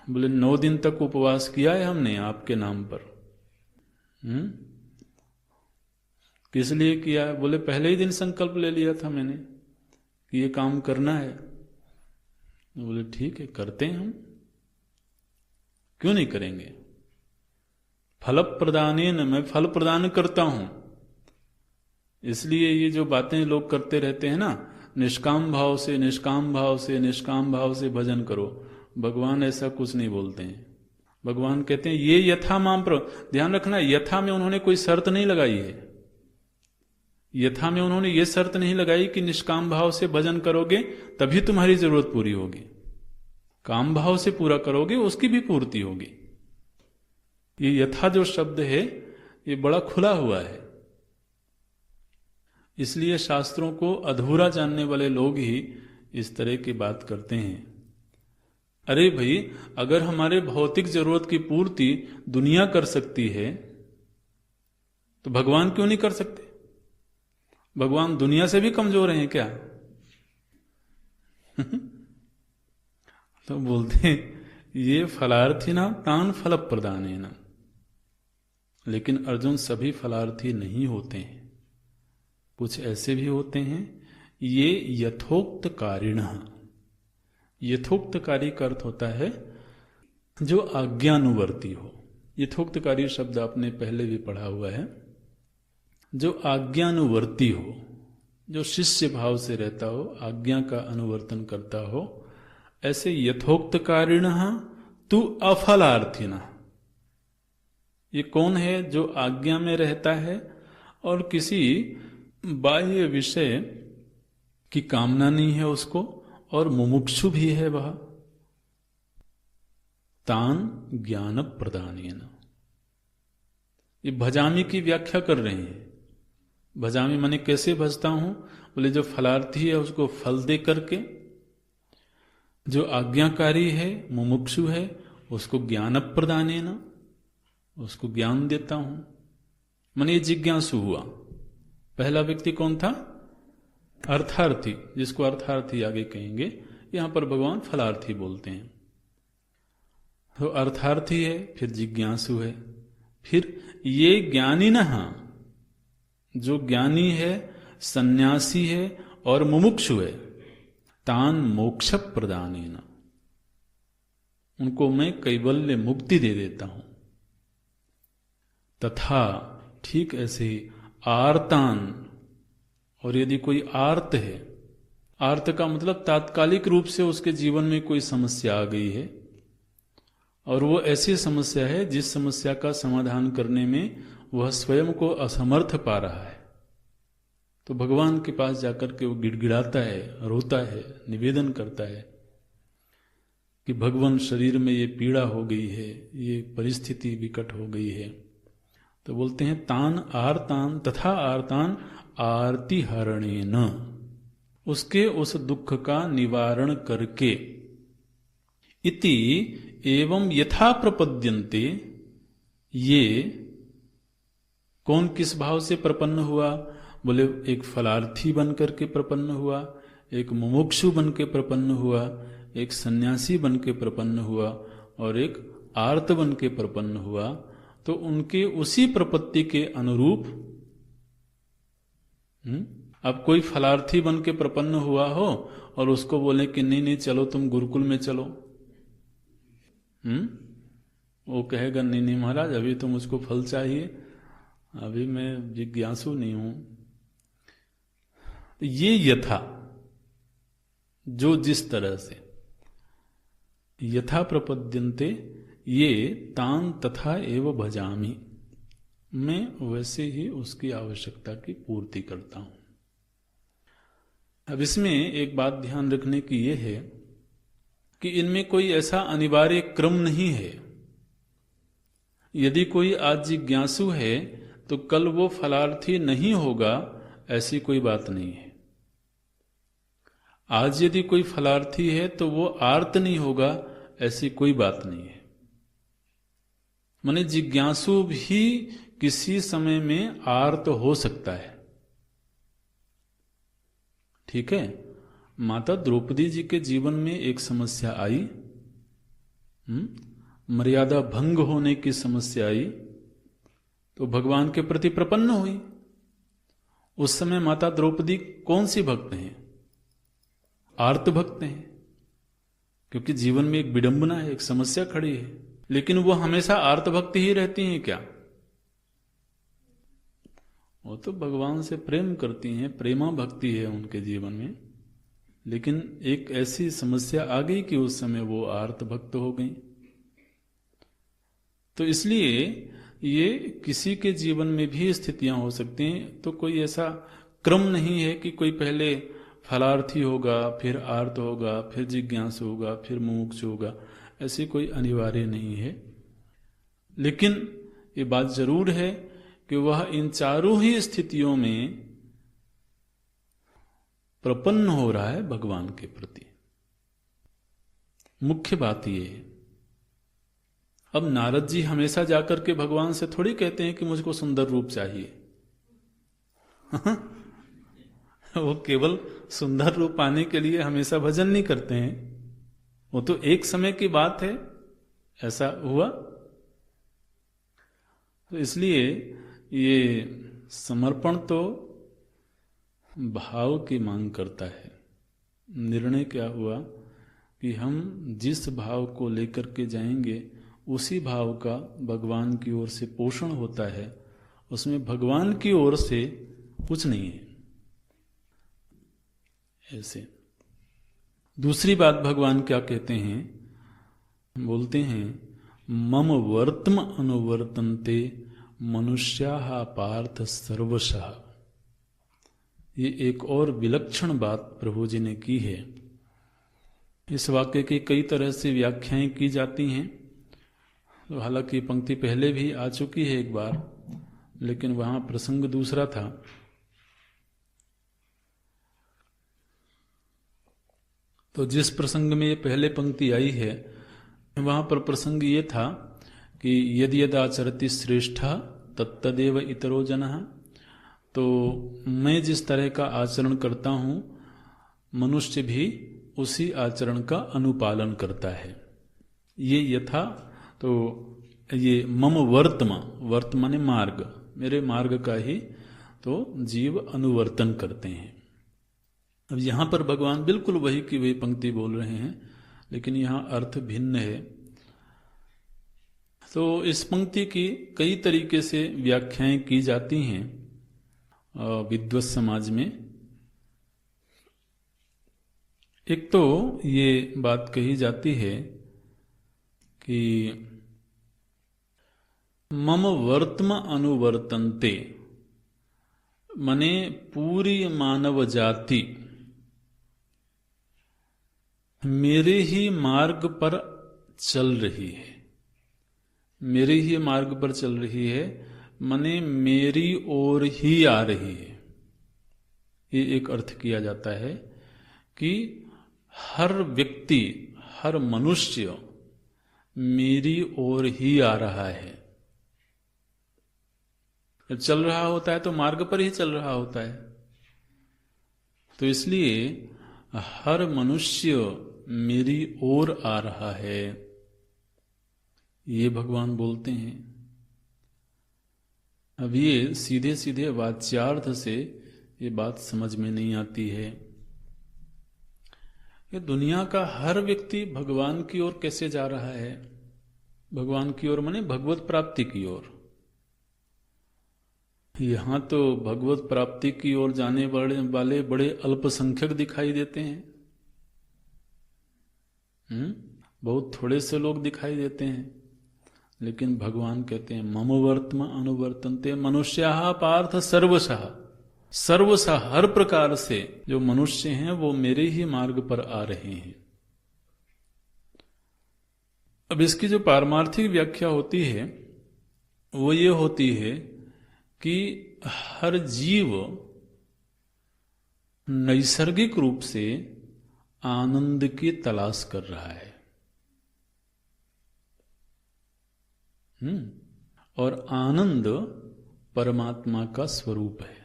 बोले 9 दिन तक उपवास किया है हमने आपके नाम पर। किस लिए किया है? बोले पहले ही दिन संकल्प ले लिया था मैंने कि ये काम करना है। बोले ठीक है, करते हैं हम, क्यों नहीं करेंगे। फल प्रदानेन, मैं फल प्रदान करता हूं। इसलिए ये जो बातें लोग करते रहते हैं ना, निष्काम भाव से निष्काम भाव से निष्काम भाव से भजन करो, भगवान ऐसा कुछ नहीं बोलते हैं। भगवान कहते हैं ये यथा माम प्र, ध्यान रखना यथा में उन्होंने कोई शर्त नहीं लगाई है। यथा में उन्होंने ये शर्त नहीं लगाई कि निष्काम भाव से भजन करोगे तभी तुम्हारी जरूरत पूरी होगी, काम भाव से पूरा करोगे उसकी भी पूर्ति होगी। ये यथा जो शब्द है ये बड़ा खुला हुआ है। इसलिए शास्त्रों को अधूरा जानने वाले लोग ही इस तरह की बात करते हैं। अरे भाई, अगर हमारे भौतिक जरूरत की पूर्ति दुनिया कर सकती है तो भगवान क्यों नहीं कर सकते? भगवान दुनिया से भी कमजोर हैं क्या? तो बोलते हैं ये फलार्थी ना तान फल प्रदाने ना। लेकिन अर्जुन सभी फलार्थी नहीं होते हैं, कुछ ऐसे भी होते हैं ये यथोक्त कारिण। यथोक्तकारी का अर्थ होता है जो आज्ञानुवर्ती हो। यथोक्तकारी शब्द आपने पहले भी पढ़ा हुआ है। जो आज्ञानुवर्ती हो, जो शिष्य भाव से रहता हो, आज्ञा का अनुवर्तन करता हो, ऐसे यथोक्तकारिण तु अफलार्थिन। ये कौन है? जो आज्ञा में रहता है और किसी बाह्य विषय की कामना नहीं है उसको, और मुमुक्षु भी है वह। तान ज्ञान प्रदानेन। ये भजामी की व्याख्या कर रहे हैं। भजामी माने कैसे भजता हूं? बोले जो फलार्थी है उसको फल दे करके, जो आज्ञाकारी है मुमुक्षु है उसको ज्ञान प्रदानेन, उसको ज्ञान देता हूं। माने ये जिज्ञासु हुआ। पहला व्यक्ति कौन था? अर्थार्थी, जिसको अर्थार्थी आगे कहेंगे। यहां पर भगवान फलार्थी बोलते हैं। तो अर्थार्थी है, फिर जिज्ञासु है, फिर ये ज्ञानी न, जो ज्ञानी है, सन्यासी है और मुमुक्षु है, तान मोक्ष प्रदानेन, उनको मैं कैवल्य मुक्ति दे देता हूं। तथा ठीक ऐसे ही आर्तान, और यदि कोई आर्त है, आर्त का मतलब तात्कालिक रूप से उसके जीवन में कोई समस्या आ गई है और वो ऐसी समस्या है जिस समस्या का समाधान करने में वह स्वयं को असमर्थ पा रहा है, तो भगवान के पास जाकर के वो गिड़गिड़ाता है, रोता है, निवेदन करता है कि भगवान शरीर में ये पीड़ा हो गई है, ये परिस्थिति विकट हो गई है। तो बोलते हैं तान आर्तान तथा आर्तान आरती हरणेन, उसके उस दुख का निवारण करके, इति एवं यथा प्रपद्यन्ते, ये कौन किस भाव से प्रपन्न हुआ? बोले एक फलार्थी बन करके प्रपन्न हुआ, एक मुमुक्षु बन के प्रपन्न हुआ, एक सन्यासी बन के प्रपन्न हुआ और एक आर्त बन के प्रपन्न हुआ। तो उनके उसी प्रपत्ति के अनुरूप अब कोई फलार्थी बन के प्रपन्न हुआ हो और उसको बोले कि नहीं नहीं चलो तुम गुरुकुल में चलो, वो कहेगा नहीं नहीं महाराज अभी तो मुझको फल चाहिए, अभी मैं जिज्ञासु नहीं हूं। तो ये यथा, जो जिस तरह से यथा प्रपद्यन्ते ये तान तथा एव भजामि, मैं वैसे ही उसकी आवश्यकता की पूर्ति करता हूं। अब इसमें एक बात ध्यान रखने की यह है कि इनमें कोई ऐसा अनिवार्य क्रम नहीं है। यदि कोई आज जिज्ञासु है तो कल वो फलार्थी नहीं होगा, ऐसी कोई बात नहीं है। आज यदि कोई फलार्थी है तो वो आर्त नहीं होगा, ऐसी कोई बात नहीं है। माने जिज्ञासु भी किसी समय में आर्त हो सकता है। ठीक है, माता द्रौपदी जी के जीवन में एक समस्या आई, मर्यादा भंग होने की समस्या आई, तो भगवान के प्रति प्रपन्न हुई। उस समय माता द्रौपदी कौन सी भक्त हैं? आर्त भक्त हैं, क्योंकि जीवन में एक विडंबना है, एक समस्या खड़ी है। लेकिन वो हमेशा आर्त भक्त ही रहती हैं क्या? वो तो भगवान से प्रेम करती हैं, प्रेमा भक्ति है उनके जीवन में, लेकिन एक ऐसी समस्या आ गई कि उस समय वो आर्त भक्त हो गई। तो इसलिए ये किसी के जीवन में भी स्थितियां हो सकती हैं। तो कोई ऐसा क्रम नहीं है कि कोई पहले फलार्थी होगा, फिर आर्त होगा, फिर जिज्ञासु होगा, फिर मुमुक्षु होगा, ऐसी कोई अनिवार्य नहीं है। लेकिन ये बात जरूर है कि वह इन चारों ही स्थितियों में प्रपन्न हो रहा है भगवान के प्रति। मुख्य बात ये है। अब नारद जी हमेशा जाकर के भगवान से थोड़ी कहते हैं कि मुझको सुंदर रूप चाहिए। वो केवल सुंदर रूप पाने के लिए हमेशा भजन नहीं करते हैं, वो तो एक समय की बात है, ऐसा हुआ। तो इसलिए ये समर्पण तो भाव की मांग करता है। निर्णय क्या हुआ कि हम जिस भाव को लेकर के जाएंगे उसी भाव का भगवान की ओर से पोषण होता है, उसमें भगवान की ओर से कुछ नहीं है। ऐसे दूसरी बात भगवान क्या कहते हैं? बोलते हैं मम वर्तम अनुवर्तन्ते मनुष्याः पार्थ सर्वशः। ये एक और विलक्षण बात प्रभु जी ने की है। इस वाक्य की कई तरह से व्याख्याएं की जाती हैं, तो हालांकि पंक्ति पहले भी आ चुकी है एक बार, लेकिन वहां प्रसंग दूसरा था। तो जिस प्रसंग में ये पहले पंक्ति आई है वहां पर प्रसंग ये था कि यदि यद आचरति श्रेष्ठा तत्तदेव इतरो जनः। तो मैं जिस तरह का आचरण करता हूं मनुष्य भी उसी आचरण का अनुपालन करता है। ये यथा, तो ये मम वर्त माने मार्ग, मेरे मार्ग का ही तो जीव अनुवर्तन करते हैं। अब यहां पर भगवान बिल्कुल वही की वही पंक्ति बोल रहे हैं, लेकिन यहां अर्थ भिन्न है। तो इस पंक्ति की कई तरीके से व्याख्याएं की जाती हैं विद्वत समाज में। एक तो ये बात कही जाती है कि मम वर्त्म अनुवर्तन्ते, मने पूरी मानव जाति मेरे ही मार्ग पर चल रही है। मेरे ही मार्ग पर चल रही है मने मेरी ओर ही आ रही है। ये एक अर्थ किया जाता है कि हर व्यक्ति, हर मनुष्य मेरी ओर ही आ रहा है। जब चल रहा होता है तो मार्ग पर ही चल रहा होता है। तो इसलिए हर मनुष्य मेरी ओर आ रहा है, ये भगवान बोलते हैं। अब ये सीधे सीधे वाच्यार्थ से ये बात समझ में नहीं आती है। ये दुनिया का हर व्यक्ति भगवान की ओर कैसे जा रहा है? भगवान की ओर माने भगवत प्राप्ति की ओर। यहां तो भगवत प्राप्ति की ओर जाने वाले बड़े अल्पसंख्यक दिखाई देते हैं। बहुत थोड़े से लोग दिखाई देते हैं। लेकिन भगवान कहते हैं मम वर्त्म अनुवर्तन्ते मनुष्याः पार्थ सर्वशः। सर्वशः हर प्रकार से जो मनुष्य हैं वो मेरे ही मार्ग पर आ रहे हैं। अब इसकी जो पारमार्थिक व्याख्या होती है वो ये होती है कि हर जीव नैसर्गिक रूप से आनंद की तलाश कर रहा है। और आनंद परमात्मा का स्वरूप है।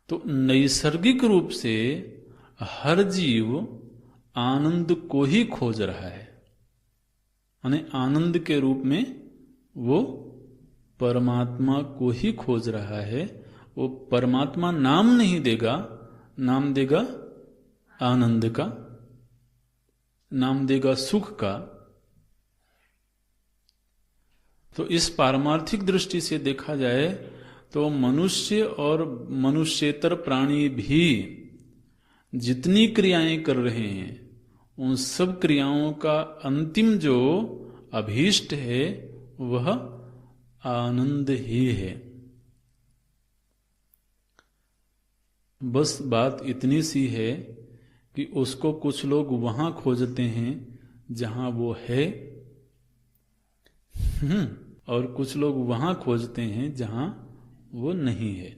तो नैसर्गिक रूप से हर जीव आनंद को ही खोज रहा है। यानी आनंद के रूप में वो परमात्मा को ही खोज रहा है। वो परमात्मा नाम नहीं देगा, नाम देगा आनंद का, नाम देगा सुख का। तो इस पारमार्थिक दृष्टि से देखा जाए तो मनुष्य और मनुष्येतर प्राणी भी जितनी क्रियाएं कर रहे हैं उन सब क्रियाओं का अंतिम जो अभीष्ट है वह आनंद ही है। बस बात इतनी सी है कि उसको कुछ लोग वहां खोजते हैं जहां वो है, और कुछ लोग वहां खोजते हैं जहां वो नहीं है।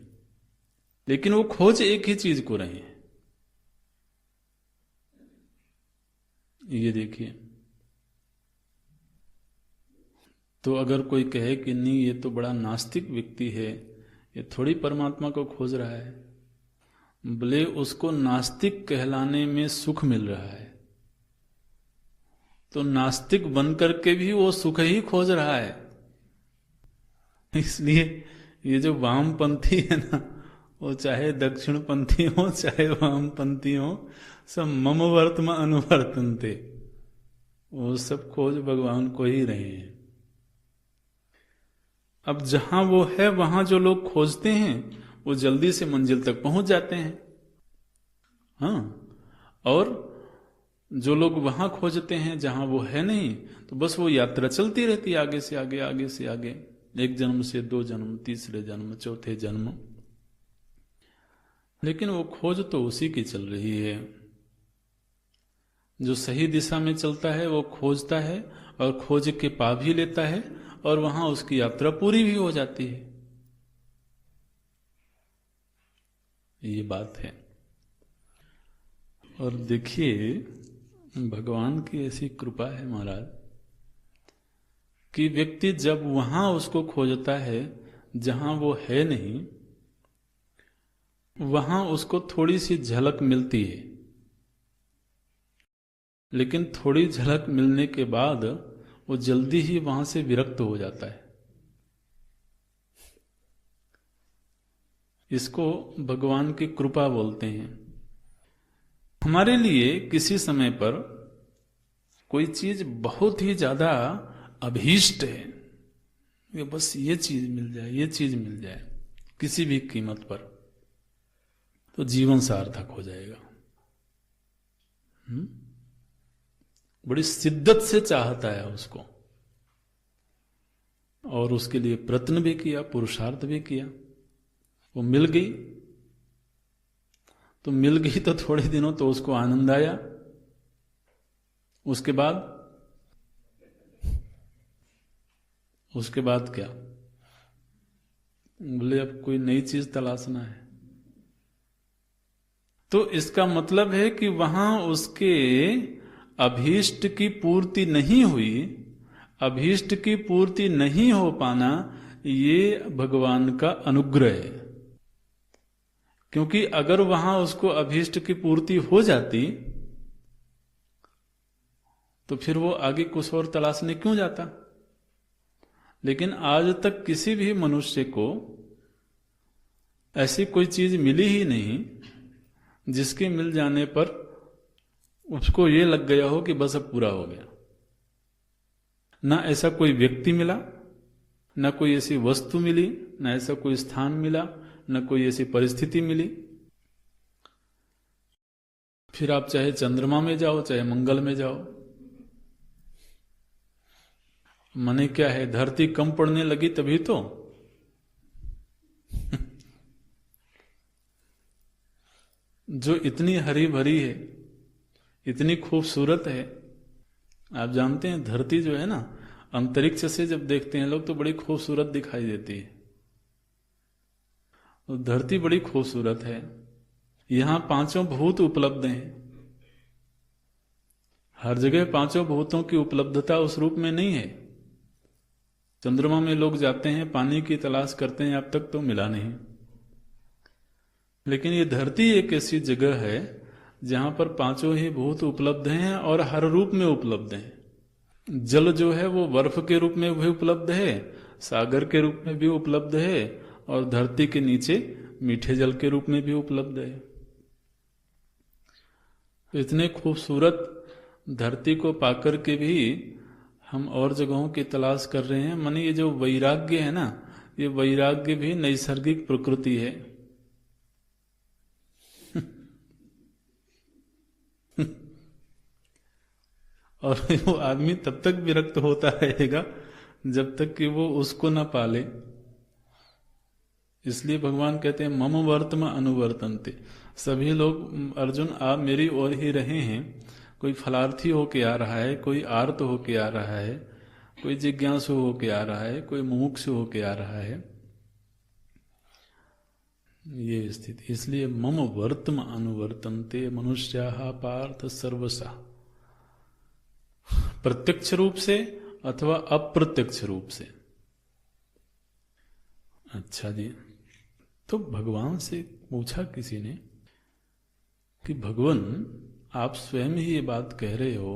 लेकिन वो खोज एक ही चीज को रहे हैं। ये देखिए, तो अगर कोई कहे कि नहीं ये तो बड़ा नास्तिक व्यक्ति है, ये थोड़ी परमात्मा को खोज रहा है, भले उसको नास्तिक कहलाने में सुख मिल रहा है, तो नास्तिक बनकर के भी वो सुख ही खोज रहा है। इसलिए ये जो वामपंथी है ना, वो चाहे दक्षिणपंथी हो चाहे वामपंथी हो, सब मम वर्त्म अनुवर्तन्ते, वो सब खोज भगवान को ही रहे हैं। अब जहां वो है वहां जो लोग खोजते हैं वो जल्दी से मंजिल तक पहुंच जाते हैं। और जो लोग वहां खोजते हैं जहां वो है नहीं, तो बस वो यात्रा चलती रहती है, आगे से आगे, आगे से आगे, एक जन्म से दो जन्म, तीसरे जन्म, चौथे जन्म। लेकिन वो खोज तो उसी की चल रही है। जो सही दिशा में चलता है वो खोजता है और खोज के पा भी लेता है, और वहां उसकी यात्रा पूरी भी हो जाती है। ये बात है। और देखिए, भगवान की ऐसी कृपा है महाराज कि व्यक्ति जब वहां उसको खोजता है जहां वो है नहीं, वहां उसको थोड़ी सी झलक मिलती है। लेकिन थोड़ी झलक मिलने के बाद वो जल्दी ही वहां से विरक्त हो जाता है। इसको भगवान की कृपा बोलते हैं। हमारे लिए किसी समय पर कोई चीज बहुत ही ज्यादा अभीष्ट है, कि बस ये चीज मिल जाए, ये चीज मिल जाए किसी भी कीमत पर, तो जीवन सार्थक हो जाएगा। बड़ी शिद्दत से चाहता है उसको, और उसके लिए प्रयत्न भी किया, पुरुषार्थ भी किया। वो मिल गई, तो मिल गई तो थोड़े दिनों तो उसको आनंद आया। उसके बाद क्या? बोले अब कोई नई चीज तलाशना है। तो इसका मतलब है कि वहां उसके अभीष्ट की पूर्ति नहीं हुई। अभीष्ट की पूर्ति नहीं हो पाना ये भगवान का अनुग्रह है। क्योंकि अगर वहां उसको अभीष्ट की पूर्ति हो जाती तो फिर वो आगे कुछ और तलाशने क्यों जाता। लेकिन आज तक किसी भी मनुष्य को ऐसी कोई चीज मिली ही नहीं जिसके मिल जाने पर उसको ये लग गया हो कि बस अब पूरा हो गया। ना ऐसा कोई व्यक्ति मिला, ना कोई ऐसी वस्तु मिली, ना ऐसा कोई स्थान मिला, ना कोई ऐसी परिस्थिति मिली। फिर आप चाहे चंद्रमा में जाओ, चाहे मंगल में जाओ, मने क्या है, धरती कम पड़ने लगी तभी तो। जो इतनी हरी भरी है, इतनी खूबसूरत है। आप जानते हैं धरती जो है ना, अंतरिक्ष से जब देखते हैं लोग तो बड़ी खूबसूरत दिखाई देती है। तो धरती बड़ी खूबसूरत है। यहां पांचों भूत उपलब्ध हैं। हर जगह पांचों भूतों की उपलब्धता उस रूप में नहीं है। चंद्रमा में लोग जाते हैं, पानी की तलाश करते हैं, अब तक तो मिला नहीं। लेकिन ये धरती एक ऐसी जगह है जहां पर पांचों ही भूत उपलब्ध हैं और हर रूप में उपलब्ध हैं। जल जो है वो बर्फ के रूप में भी उपलब्ध है, सागर के रूप में भी उपलब्ध है, और धरती के नीचे मीठे जल के रूप में भी उपलब्ध है। तो इतने खूबसूरत धरती को पाकर के भी हम और जगहों की तलाश कर रहे हैं। माने ये जो वैराग्य है ना, ये वैराग्य भी नैसर्गिक प्रकृति है। और वो आदमी तब तक विरक्त होता रहेगा जब तक कि वो उसको ना पाले। इसलिए भगवान कहते हैं मम वर्तम अनुवर्तन्ते। सभी लोग, अर्जुन आप मेरी ओर ही रहे हैं। कोई फलार्थी होके आ रहा है, कोई आर्त होके आ रहा है, कोई जिज्ञासु होके आ रहा है, कोई मुमुक्षु होके आ रहा है। ये स्थिति। इसलिए मम वर्तम अनुवर्तन्ते मनुष्याः पार्थ सर्वसा। प्रत्यक्ष रूप से अथवा अप्रत्यक्ष रूप से। अच्छा जी, तो भगवान से पूछा किसी ने कि भगवान आप स्वयं ही ये बात कह रहे हो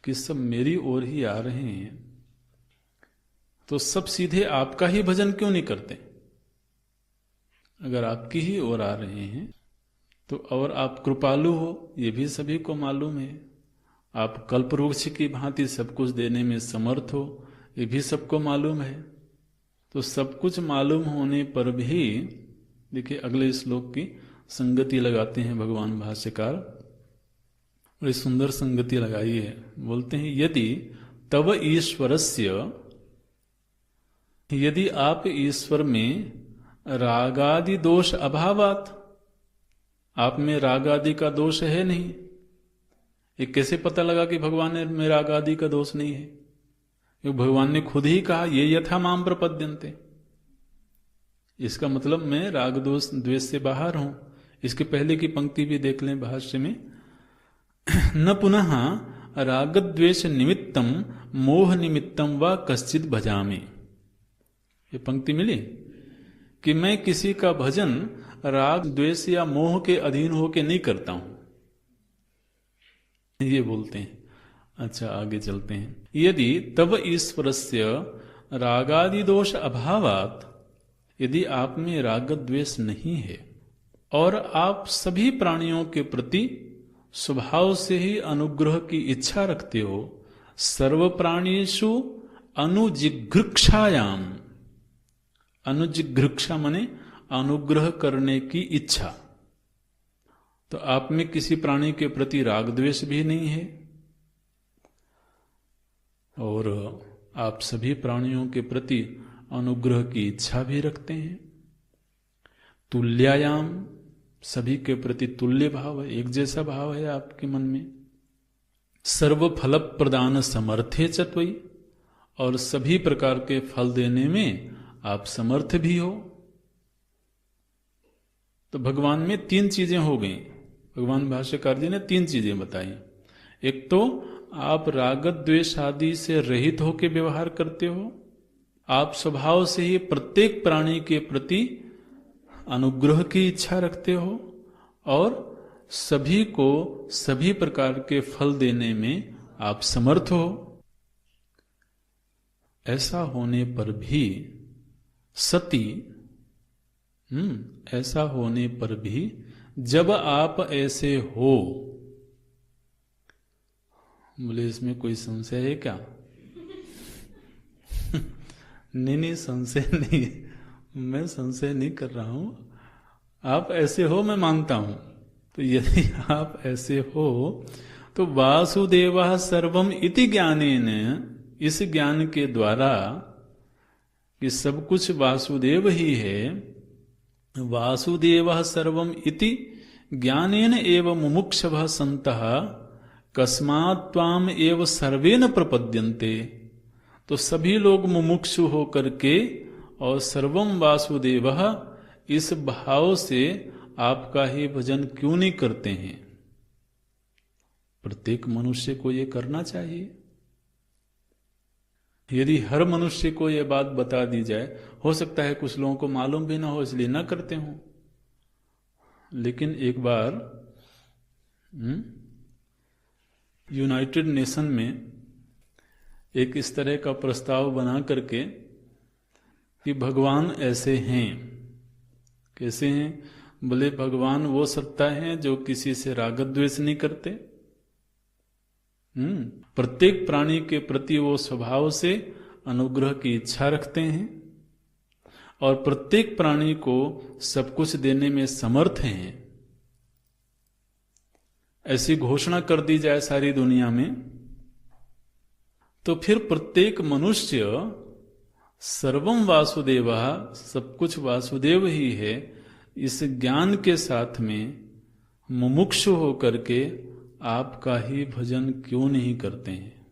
कि सब मेरी ओर ही आ रहे हैं, तो सब सीधे आपका ही भजन क्यों नहीं करते? अगर आपकी ही ओर आ रहे हैं तो, और आप कृपालु हो ये भी सभी को मालूम है। आप कल्पवृक्ष की भांति सब कुछ देने में समर्थ हो ये भी सबको मालूम है। तो सब कुछ मालूम होने पर भी देखिए अगले श्लोक की संगति लगाते हैं भगवान भाष्यकार। बड़ी सुंदर संगति लगाई है। बोलते हैं यदि तव ईश्वरस्य, यदि आप ईश्वर में रागादि दोष अभावात, आप में राग आदि का दोष है नहीं। ये कैसे पता लगा कि भगवान में राग आदि का दोष नहीं है? क्योंकि भगवान ने खुद ही कहा ये यथा माम प्रपद्यन्ते। इसका मतलब मैं राग दोष द्वेष से बाहर हूं। इसके पहले की पंक्ति भी देख लें भाष्य में, न पुनः राग द्वेष निमित्तम मोह निमित्तम व कश्चित भजामि। ये पंक्ति मिली कि मैं किसी का भजन राग द्वेष या मोह के अधीन होके नहीं करता हूं, ये बोलते हैं। अच्छा आगे चलते हैं। यदि तव ईश्वरस्य रागादि दोष अभावात, यदि आप में राग द्वेष नहीं है और आप सभी प्राणियों के प्रति स्वभाव से ही अनुग्रह की इच्छा रखते हो, सर्व प्राणीषु अनुजिघृक्षायाम, अनुजिघृक्षा माने अनुग्रह करने की इच्छा, तो आप में किसी प्राणी के प्रति राग द्वेष भी नहीं है, और आप सभी प्राणियों के प्रति अनुग्रह की इच्छा भी रखते हैं। तुल्यायाम, सभी के प्रति तुल्य भाव है, एक जैसा भाव है आपके मन में। सर्व फल प्रदान समर्थे चत्वई, और सभी प्रकार के फल देने में आप समर्थ भी हो। तो भगवान में तीन चीजें हो गई। भगवान भाष्यकार जी ने तीन चीजें बताई। एक तो आप राग द्वेष आदि से रहित होकर व्यवहार करते हो, आप स्वभाव से ही प्रत्येक प्राणी के प्रति अनुग्रह की इच्छा रखते हो, और सभी को सभी प्रकार के फल देने में आप समर्थ हो। ऐसा होने पर भी सती, ऐसा होने पर भी जब आप ऐसे हो, बोले इसमें कोई संशय है क्या? नहीं, संशय नहीं, मैं संशय नहीं कर रहा हूं। आप ऐसे हो मैं मानता हूं। तो यदि आप ऐसे हो तो वासुदेवः सर्वम इति ज्ञानेन, इस ज्ञान के द्वारा कि सब कुछ वासुदेव ही है, वासुदेवः सर्वम इति ज्ञानेन एव मुमुक्षवः सन्तः कस्मात् त्वाम एव सर्वेन प्रपद्यन्ते। तो सभी लोग मुमुक्षु होकर के और सर्वम वासुदेवः इस भाव से आपका ही भजन क्यों नहीं करते हैं? प्रत्येक मनुष्य को यह करना चाहिए। यदि हर मनुष्य को यह बात बता दी जाए, हो सकता है कुछ लोगों को मालूम भी ना हो इसलिए ना करते हों, लेकिन एक बार यूनाइटेड नेशन में एक इस तरह का प्रस्ताव बना करके कि भगवान ऐसे हैं। कैसे हैं? बोले भगवान वो सत्ता है जो किसी से राग द्वेष नहीं करते, प्रत्येक प्राणी के प्रति वो स्वभाव से अनुग्रह की इच्छा रखते हैं, और प्रत्येक प्राणी को सब कुछ देने में समर्थ हैं। ऐसी घोषणा कर दी जाए सारी दुनिया में, तो फिर प्रत्येक मनुष्य सर्वम वासुदेवः, सब कुछ वासुदेव ही है, इस ज्ञान के साथ में मुमुक्षु होकर के आपका ही भजन क्यों नहीं करते हैं?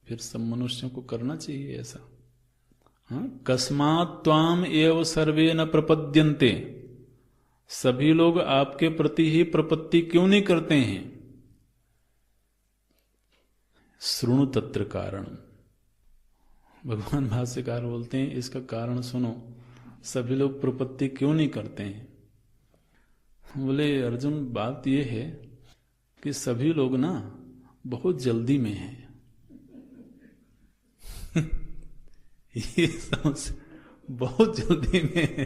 फिर सब मनुष्यों को करना चाहिए ऐसा। कस्मात् त्वाम एव सर्वे न प्रपद्यन्ते, सभी लोग आपके प्रति ही प्रपत्ति क्यों नहीं करते हैं? शृणु तत्र कारण, भगवान भाष्यकार बोलते हैं इसका कारण सुनो, सभी लोग प्रपत्ति क्यों नहीं करते हैं? बोले अर्जुन बात यह है कि सभी लोग ना बहुत जल्दी में हैं। ये समझ, बहुत जल्दी में है,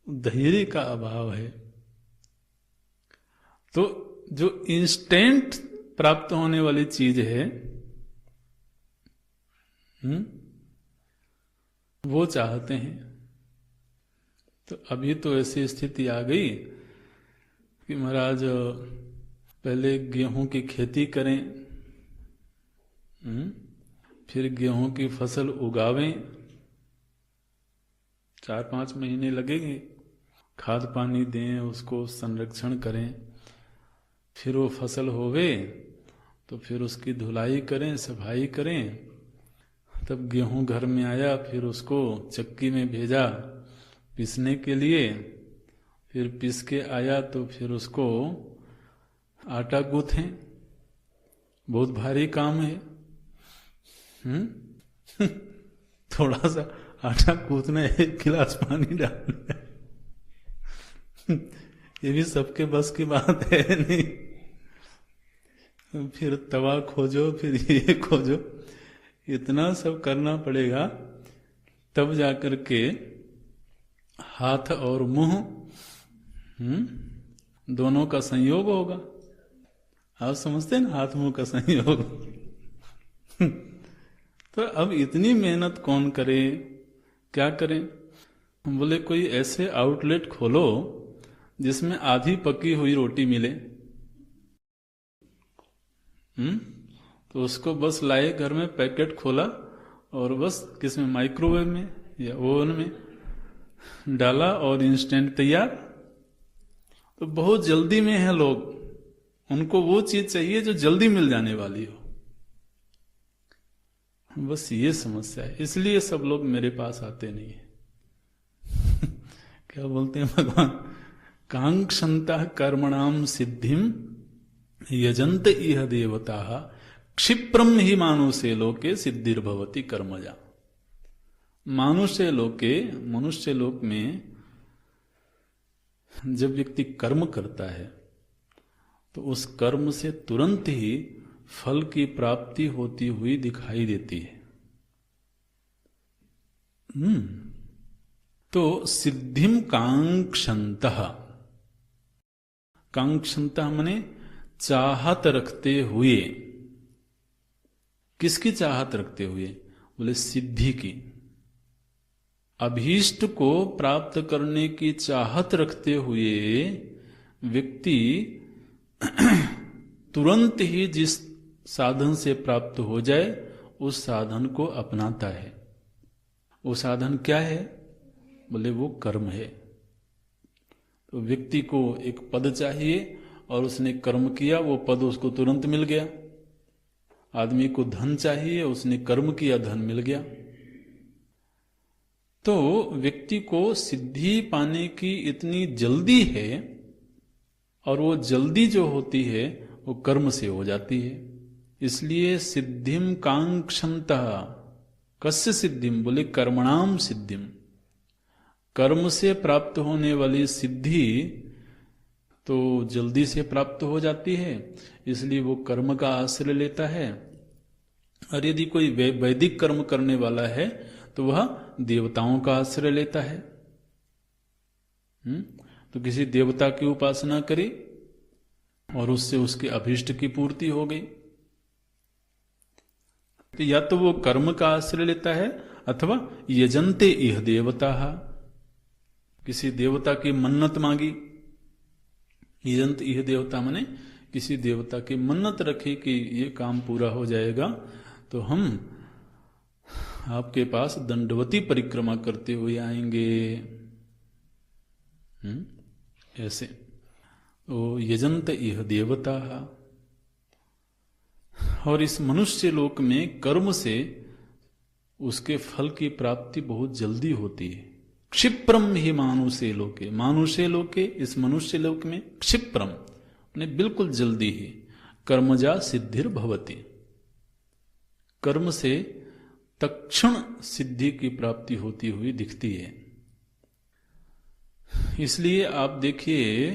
धैर्य का अभाव है। तो जो इंस्टेंट प्राप्त होने वाली चीज है वो चाहते हैं। तो अभी तो ऐसी स्थिति आ गई कि महाराज पहले गेहूं की खेती करें, फिर गेहूं की फसल उगावें, 4-5 महीने लगेंगे, खाद पानी दें, उसको संरक्षण करें, फिर वो फसल होवे तो फिर उसकी धुलाई करें, सफाई करें, तब गेहूं घर में आया, फिर उसको चक्की में भेजा पीसने के लिए, फिर पीस के आया तो फिर उसको आटा गूंथें, बहुत भारी काम है। थोड़ा सा आटा गूंथना, 1 गिलास पानी डालना, ये भी सबके बस की बात है नहीं। फिर तवा खोजो, फिर ये खोजो, इतना सब करना पड़ेगा, तब जाकर के हाथ और मुंह दोनों का संयोग होगा। आप समझते हैं ना, हाथ मुंह का संयोग। तो अब इतनी मेहनत कौन करे, क्या करें? बोले कोई ऐसे आउटलेट खोलो जिसमें आधी पकी हुई रोटी मिले। तो उसको बस लाए घर में, पैकेट खोला और बस किसमें, माइक्रोवेव में या ओवन में डाला और इंस्टेंट तैयार। तो बहुत जल्दी में है लोग, उनको वो चीज चाहिए जो जल्दी मिल जाने वाली हो। बस ये समस्या है, इसलिए सब लोग मेरे पास आते नहीं है। क्या बोलते हैं भगवान, कांक्षन्ता कर्मणाम सिद्धिम यजंत इह देवता क्षिप्रम ही मानुषे लोके सिद्धिर्भवति कर्मजा। मनुष्य लोक में जब व्यक्ति कर्म करता है तो उस कर्म से तुरंत ही फल की प्राप्ति होती हुई दिखाई देती है। तो सिद्धिम कांक्षन्तः, कांक्षन्तः माने चाहत रखते हुए। किसकी चाहत रखते हुए? बोले सिद्धि की, अभीष्ट को प्राप्त करने की चाहत रखते हुए व्यक्ति तुरंत ही जिस साधन से प्राप्त हो जाए उस साधन को अपनाता है। वो साधन क्या है? बोले वो कर्म है। तो व्यक्ति को एक पद चाहिए और उसने कर्म किया, वो पद उसको तुरंत मिल गया। आदमी को धन चाहिए, उसने कर्म किया, धन मिल गया। तो व्यक्ति को सिद्धि पाने की इतनी जल्दी है, और वो जल्दी जो होती है वो कर्म से हो जाती है। इसलिए सिद्धिम कांक्षन्तः, कस्य सिद्धिम? बोले कर्मणाम सिद्धिम। कर्म से प्राप्त होने वाली सिद्धि तो जल्दी से प्राप्त हो जाती है, इसलिए वो कर्म का आश्रय लेता है। और यदि कोई वैदिक कर्म करने वाला है तो वह देवताओं का आश्रय लेता है। तो किसी देवता की उपासना करी और उससे उसके अभीष्ट की पूर्ति हो गई। तो या तो वो कर्म का आश्रय लेता है अथवा यजन्ते इह देवता, किसी देवता की मन्नत मांगी। यजंत इह देवता माने किसी देवता की मन्नत रखी कि ये काम पूरा हो जाएगा तो हम आपके पास दंडवती परिक्रमा करते हुए आएंगे। ऐसे वो यजंत इह देवता। और इस मनुष्य लोक में कर्म से उसके फल की प्राप्ति बहुत जल्दी होती है। क्षिप्रम ही मानुषे लोके, मानुषे लोके, इस मनुष्य लोक में क्षिप्रम ने बिल्कुल जल्दी ही कर्मजा सिद्धिर भवति, कर्म से तत्क्षण सिद्धि की प्राप्ति होती हुई दिखती है। इसलिए आप देखिए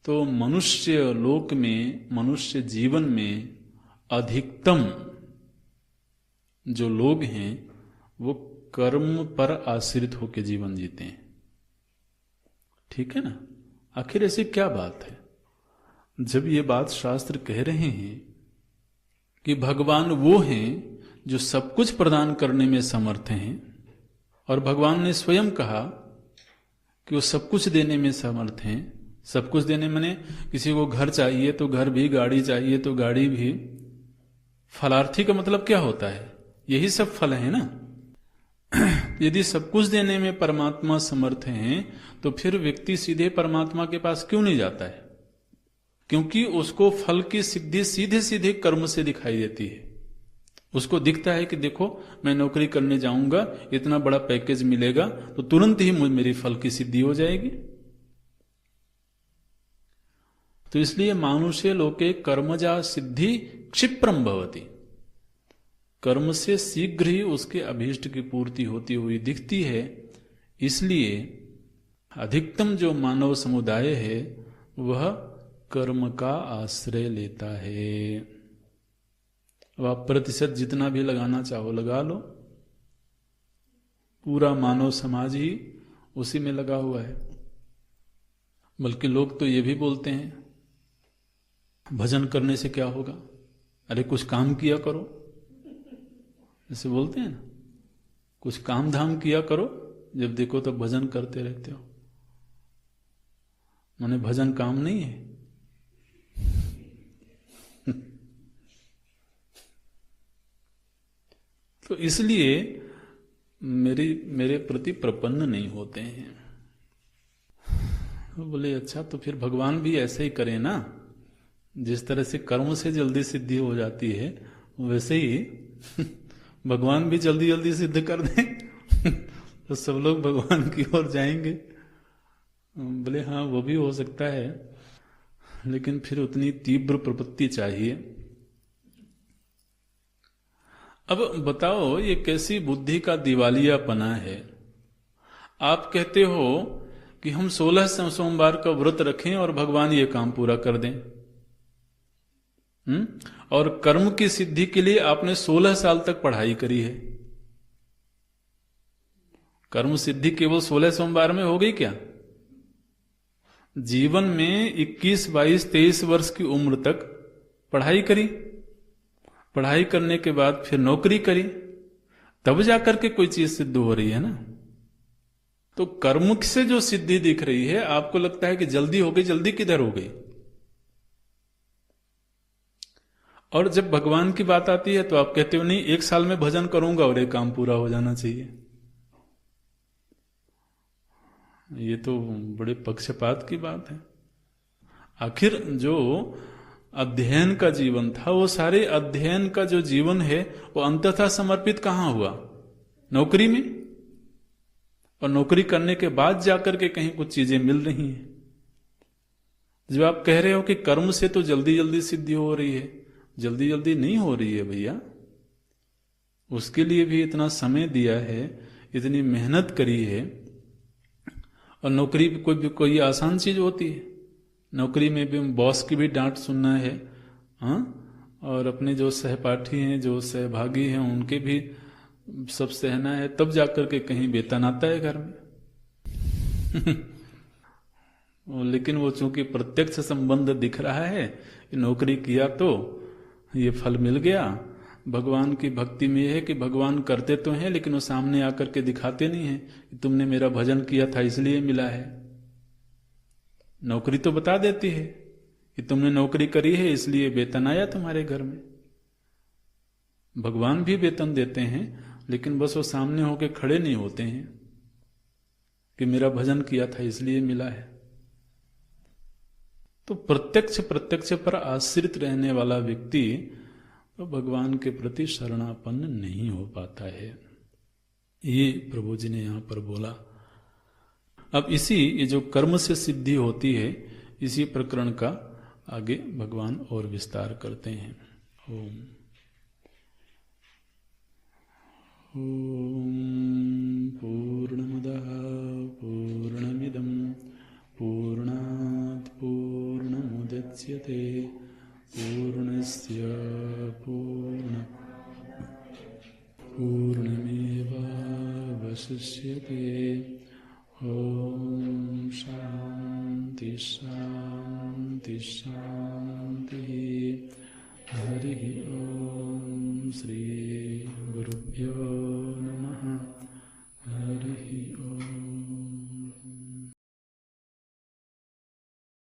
तो मनुष्य लोक में, मनुष्य जीवन में अधिकतम जो लोग हैं वो कर्म पर आश्रित होकर जीवन जीते हैं। ठीक है ना? आखिर ऐसी क्या बात है? जब ये बात शास्त्र कह रहे हैं कि भगवान वो हैं जो सब कुछ प्रदान करने में समर्थ हैं, और भगवान ने स्वयं कहा कि वो सब कुछ देने में समर्थ हैं। सब कुछ देने माने किसी को घर चाहिए तो घर भी, गाड़ी चाहिए तो गाड़ी भी। फलार्थी का मतलब क्या होता है? यही सब फल है ना। यदि सब कुछ देने में परमात्मा समर्थ हैं तो फिर व्यक्ति सीधे परमात्मा के पास क्यों नहीं जाता है? क्योंकि उसको फल की सिद्धि सीधे सीधे कर्म से दिखाई देती है। उसको दिखता है कि देखो मैं नौकरी करने जाऊंगा, इतना बड़ा पैकेज मिलेगा तो तुरंत ही मेरी फल की सिद्धि हो जाएगी। तो इसलिए मानुषे लोके कर्मजा सिद्धि क्षिप्रम भवति, कर्म से शीघ्र ही उसके अभीष्ट की पूर्ति होती हुई दिखती है। इसलिए अधिकतम जो मानव समुदाय है वह कर्म का आश्रय लेता है। अब आप प्रतिशत जितना भी लगाना चाहो लगा लो, पूरा मानव समाज ही उसी में लगा हुआ है। बल्कि लोग तो ये भी बोलते हैं भजन करने से क्या होगा, अरे कुछ काम किया करो, ऐसे बोलते हैं ना, कुछ काम धाम किया करो, जब देखो तो भजन करते रहते हो। माने भजन काम नहीं है? तो इसलिए मेरे प्रति प्रपन्न नहीं होते हैं। तो बोले अच्छा, तो फिर भगवान भी ऐसे ही करें ना, जिस तरह से कर्म से जल्दी सिद्धि हो जाती है वैसे ही भगवान भी जल्दी जल्दी सिद्ध कर दें तो सब लोग भगवान की ओर जाएंगे। बोले हाँ, वो भी हो सकता है, लेकिन फिर उतनी तीव्र प्रवृत्ति चाहिए। अब बताओ, ये कैसी बुद्धि का दिवालियापना है। आप कहते हो कि हम 16 सोमवार का व्रत रखें और भगवान ये काम पूरा कर दें। और कर्म की सिद्धि के लिए आपने 16 साल तक पढ़ाई करी है। कर्म सिद्धि केवल 16 सोमवार में हो गई क्या? जीवन में 21, 22, 23 वर्ष की उम्र तक पढ़ाई करी, पढ़ाई करने के बाद फिर नौकरी करी, तब जाकर के कोई चीज सिद्ध हो रही है ना। तो कर्म से जो सिद्धि दिख रही है, आपको लगता है कि जल्दी हो गई, जल्दी किधर हो गई? और जब भगवान की बात आती है तो आप कहते हो नहीं, 1 साल में भजन करूंगा और ये काम पूरा हो जाना चाहिए। ये तो बड़े पक्षपात की बात है। आखिर जो अध्ययन का जीवन था, वो सारे अध्ययन का जो जीवन है वो अंततः समर्पित कहां हुआ? नौकरी में। और नौकरी करने के बाद जाकर के कहीं कुछ चीजें मिल रही हैं। जब आप कह रहे हो कि कर्म से तो जल्दी जल्दी सिद्धि हो रही है, जल्दी जल्दी नहीं हो रही है भैया। उसके लिए भी इतना समय दिया है, इतनी मेहनत करी है। और नौकरी भी कोई आसान चीज होती है? नौकरी में भी बॉस की भी डांट सुनना है, हाँ? और अपने जो सहपाठी हैं, जो सहभागी हैं, उनके भी सब सहना है, तब जाकर के कहीं वेतन आता है घर में। लेकिन वो चूंकि प्रत्यक्ष संबंध दिख रहा है, नौकरी किया तो ये फल मिल गया। भगवान की भक्ति में यह है कि भगवान करते तो हैं, लेकिन वो सामने आकर के दिखाते नहीं है कि तुमने मेरा भजन किया था इसलिए मिला है। नौकरी तो बता देती है कि तुमने नौकरी करी है इसलिए वेतन आया तुम्हारे घर में। भगवान भी वेतन देते हैं, लेकिन बस वो सामने होके खड़े नहीं होते हैं कि मेरा भजन किया था इसलिए मिला है। तो प्रत्यक्ष पर आश्रित रहने वाला व्यक्ति तो भगवान के प्रति शरणापन्न नहीं हो पाता है। ये प्रभु जी ने यहां पर बोला। अब ये जो कर्म से सिद्धि होती है, इसी प्रकरण का आगे भगवान और विस्तार करते हैं। ओम पूर्णमदः पूर्णमिदं पूर्णात् पूर्णमुदच्यते पूर्णस्य पूर्णमेवावशिष्यते। ओम शांति शांति शांति। हरि ओम। श्री गुरुभ्यो नमः। हरि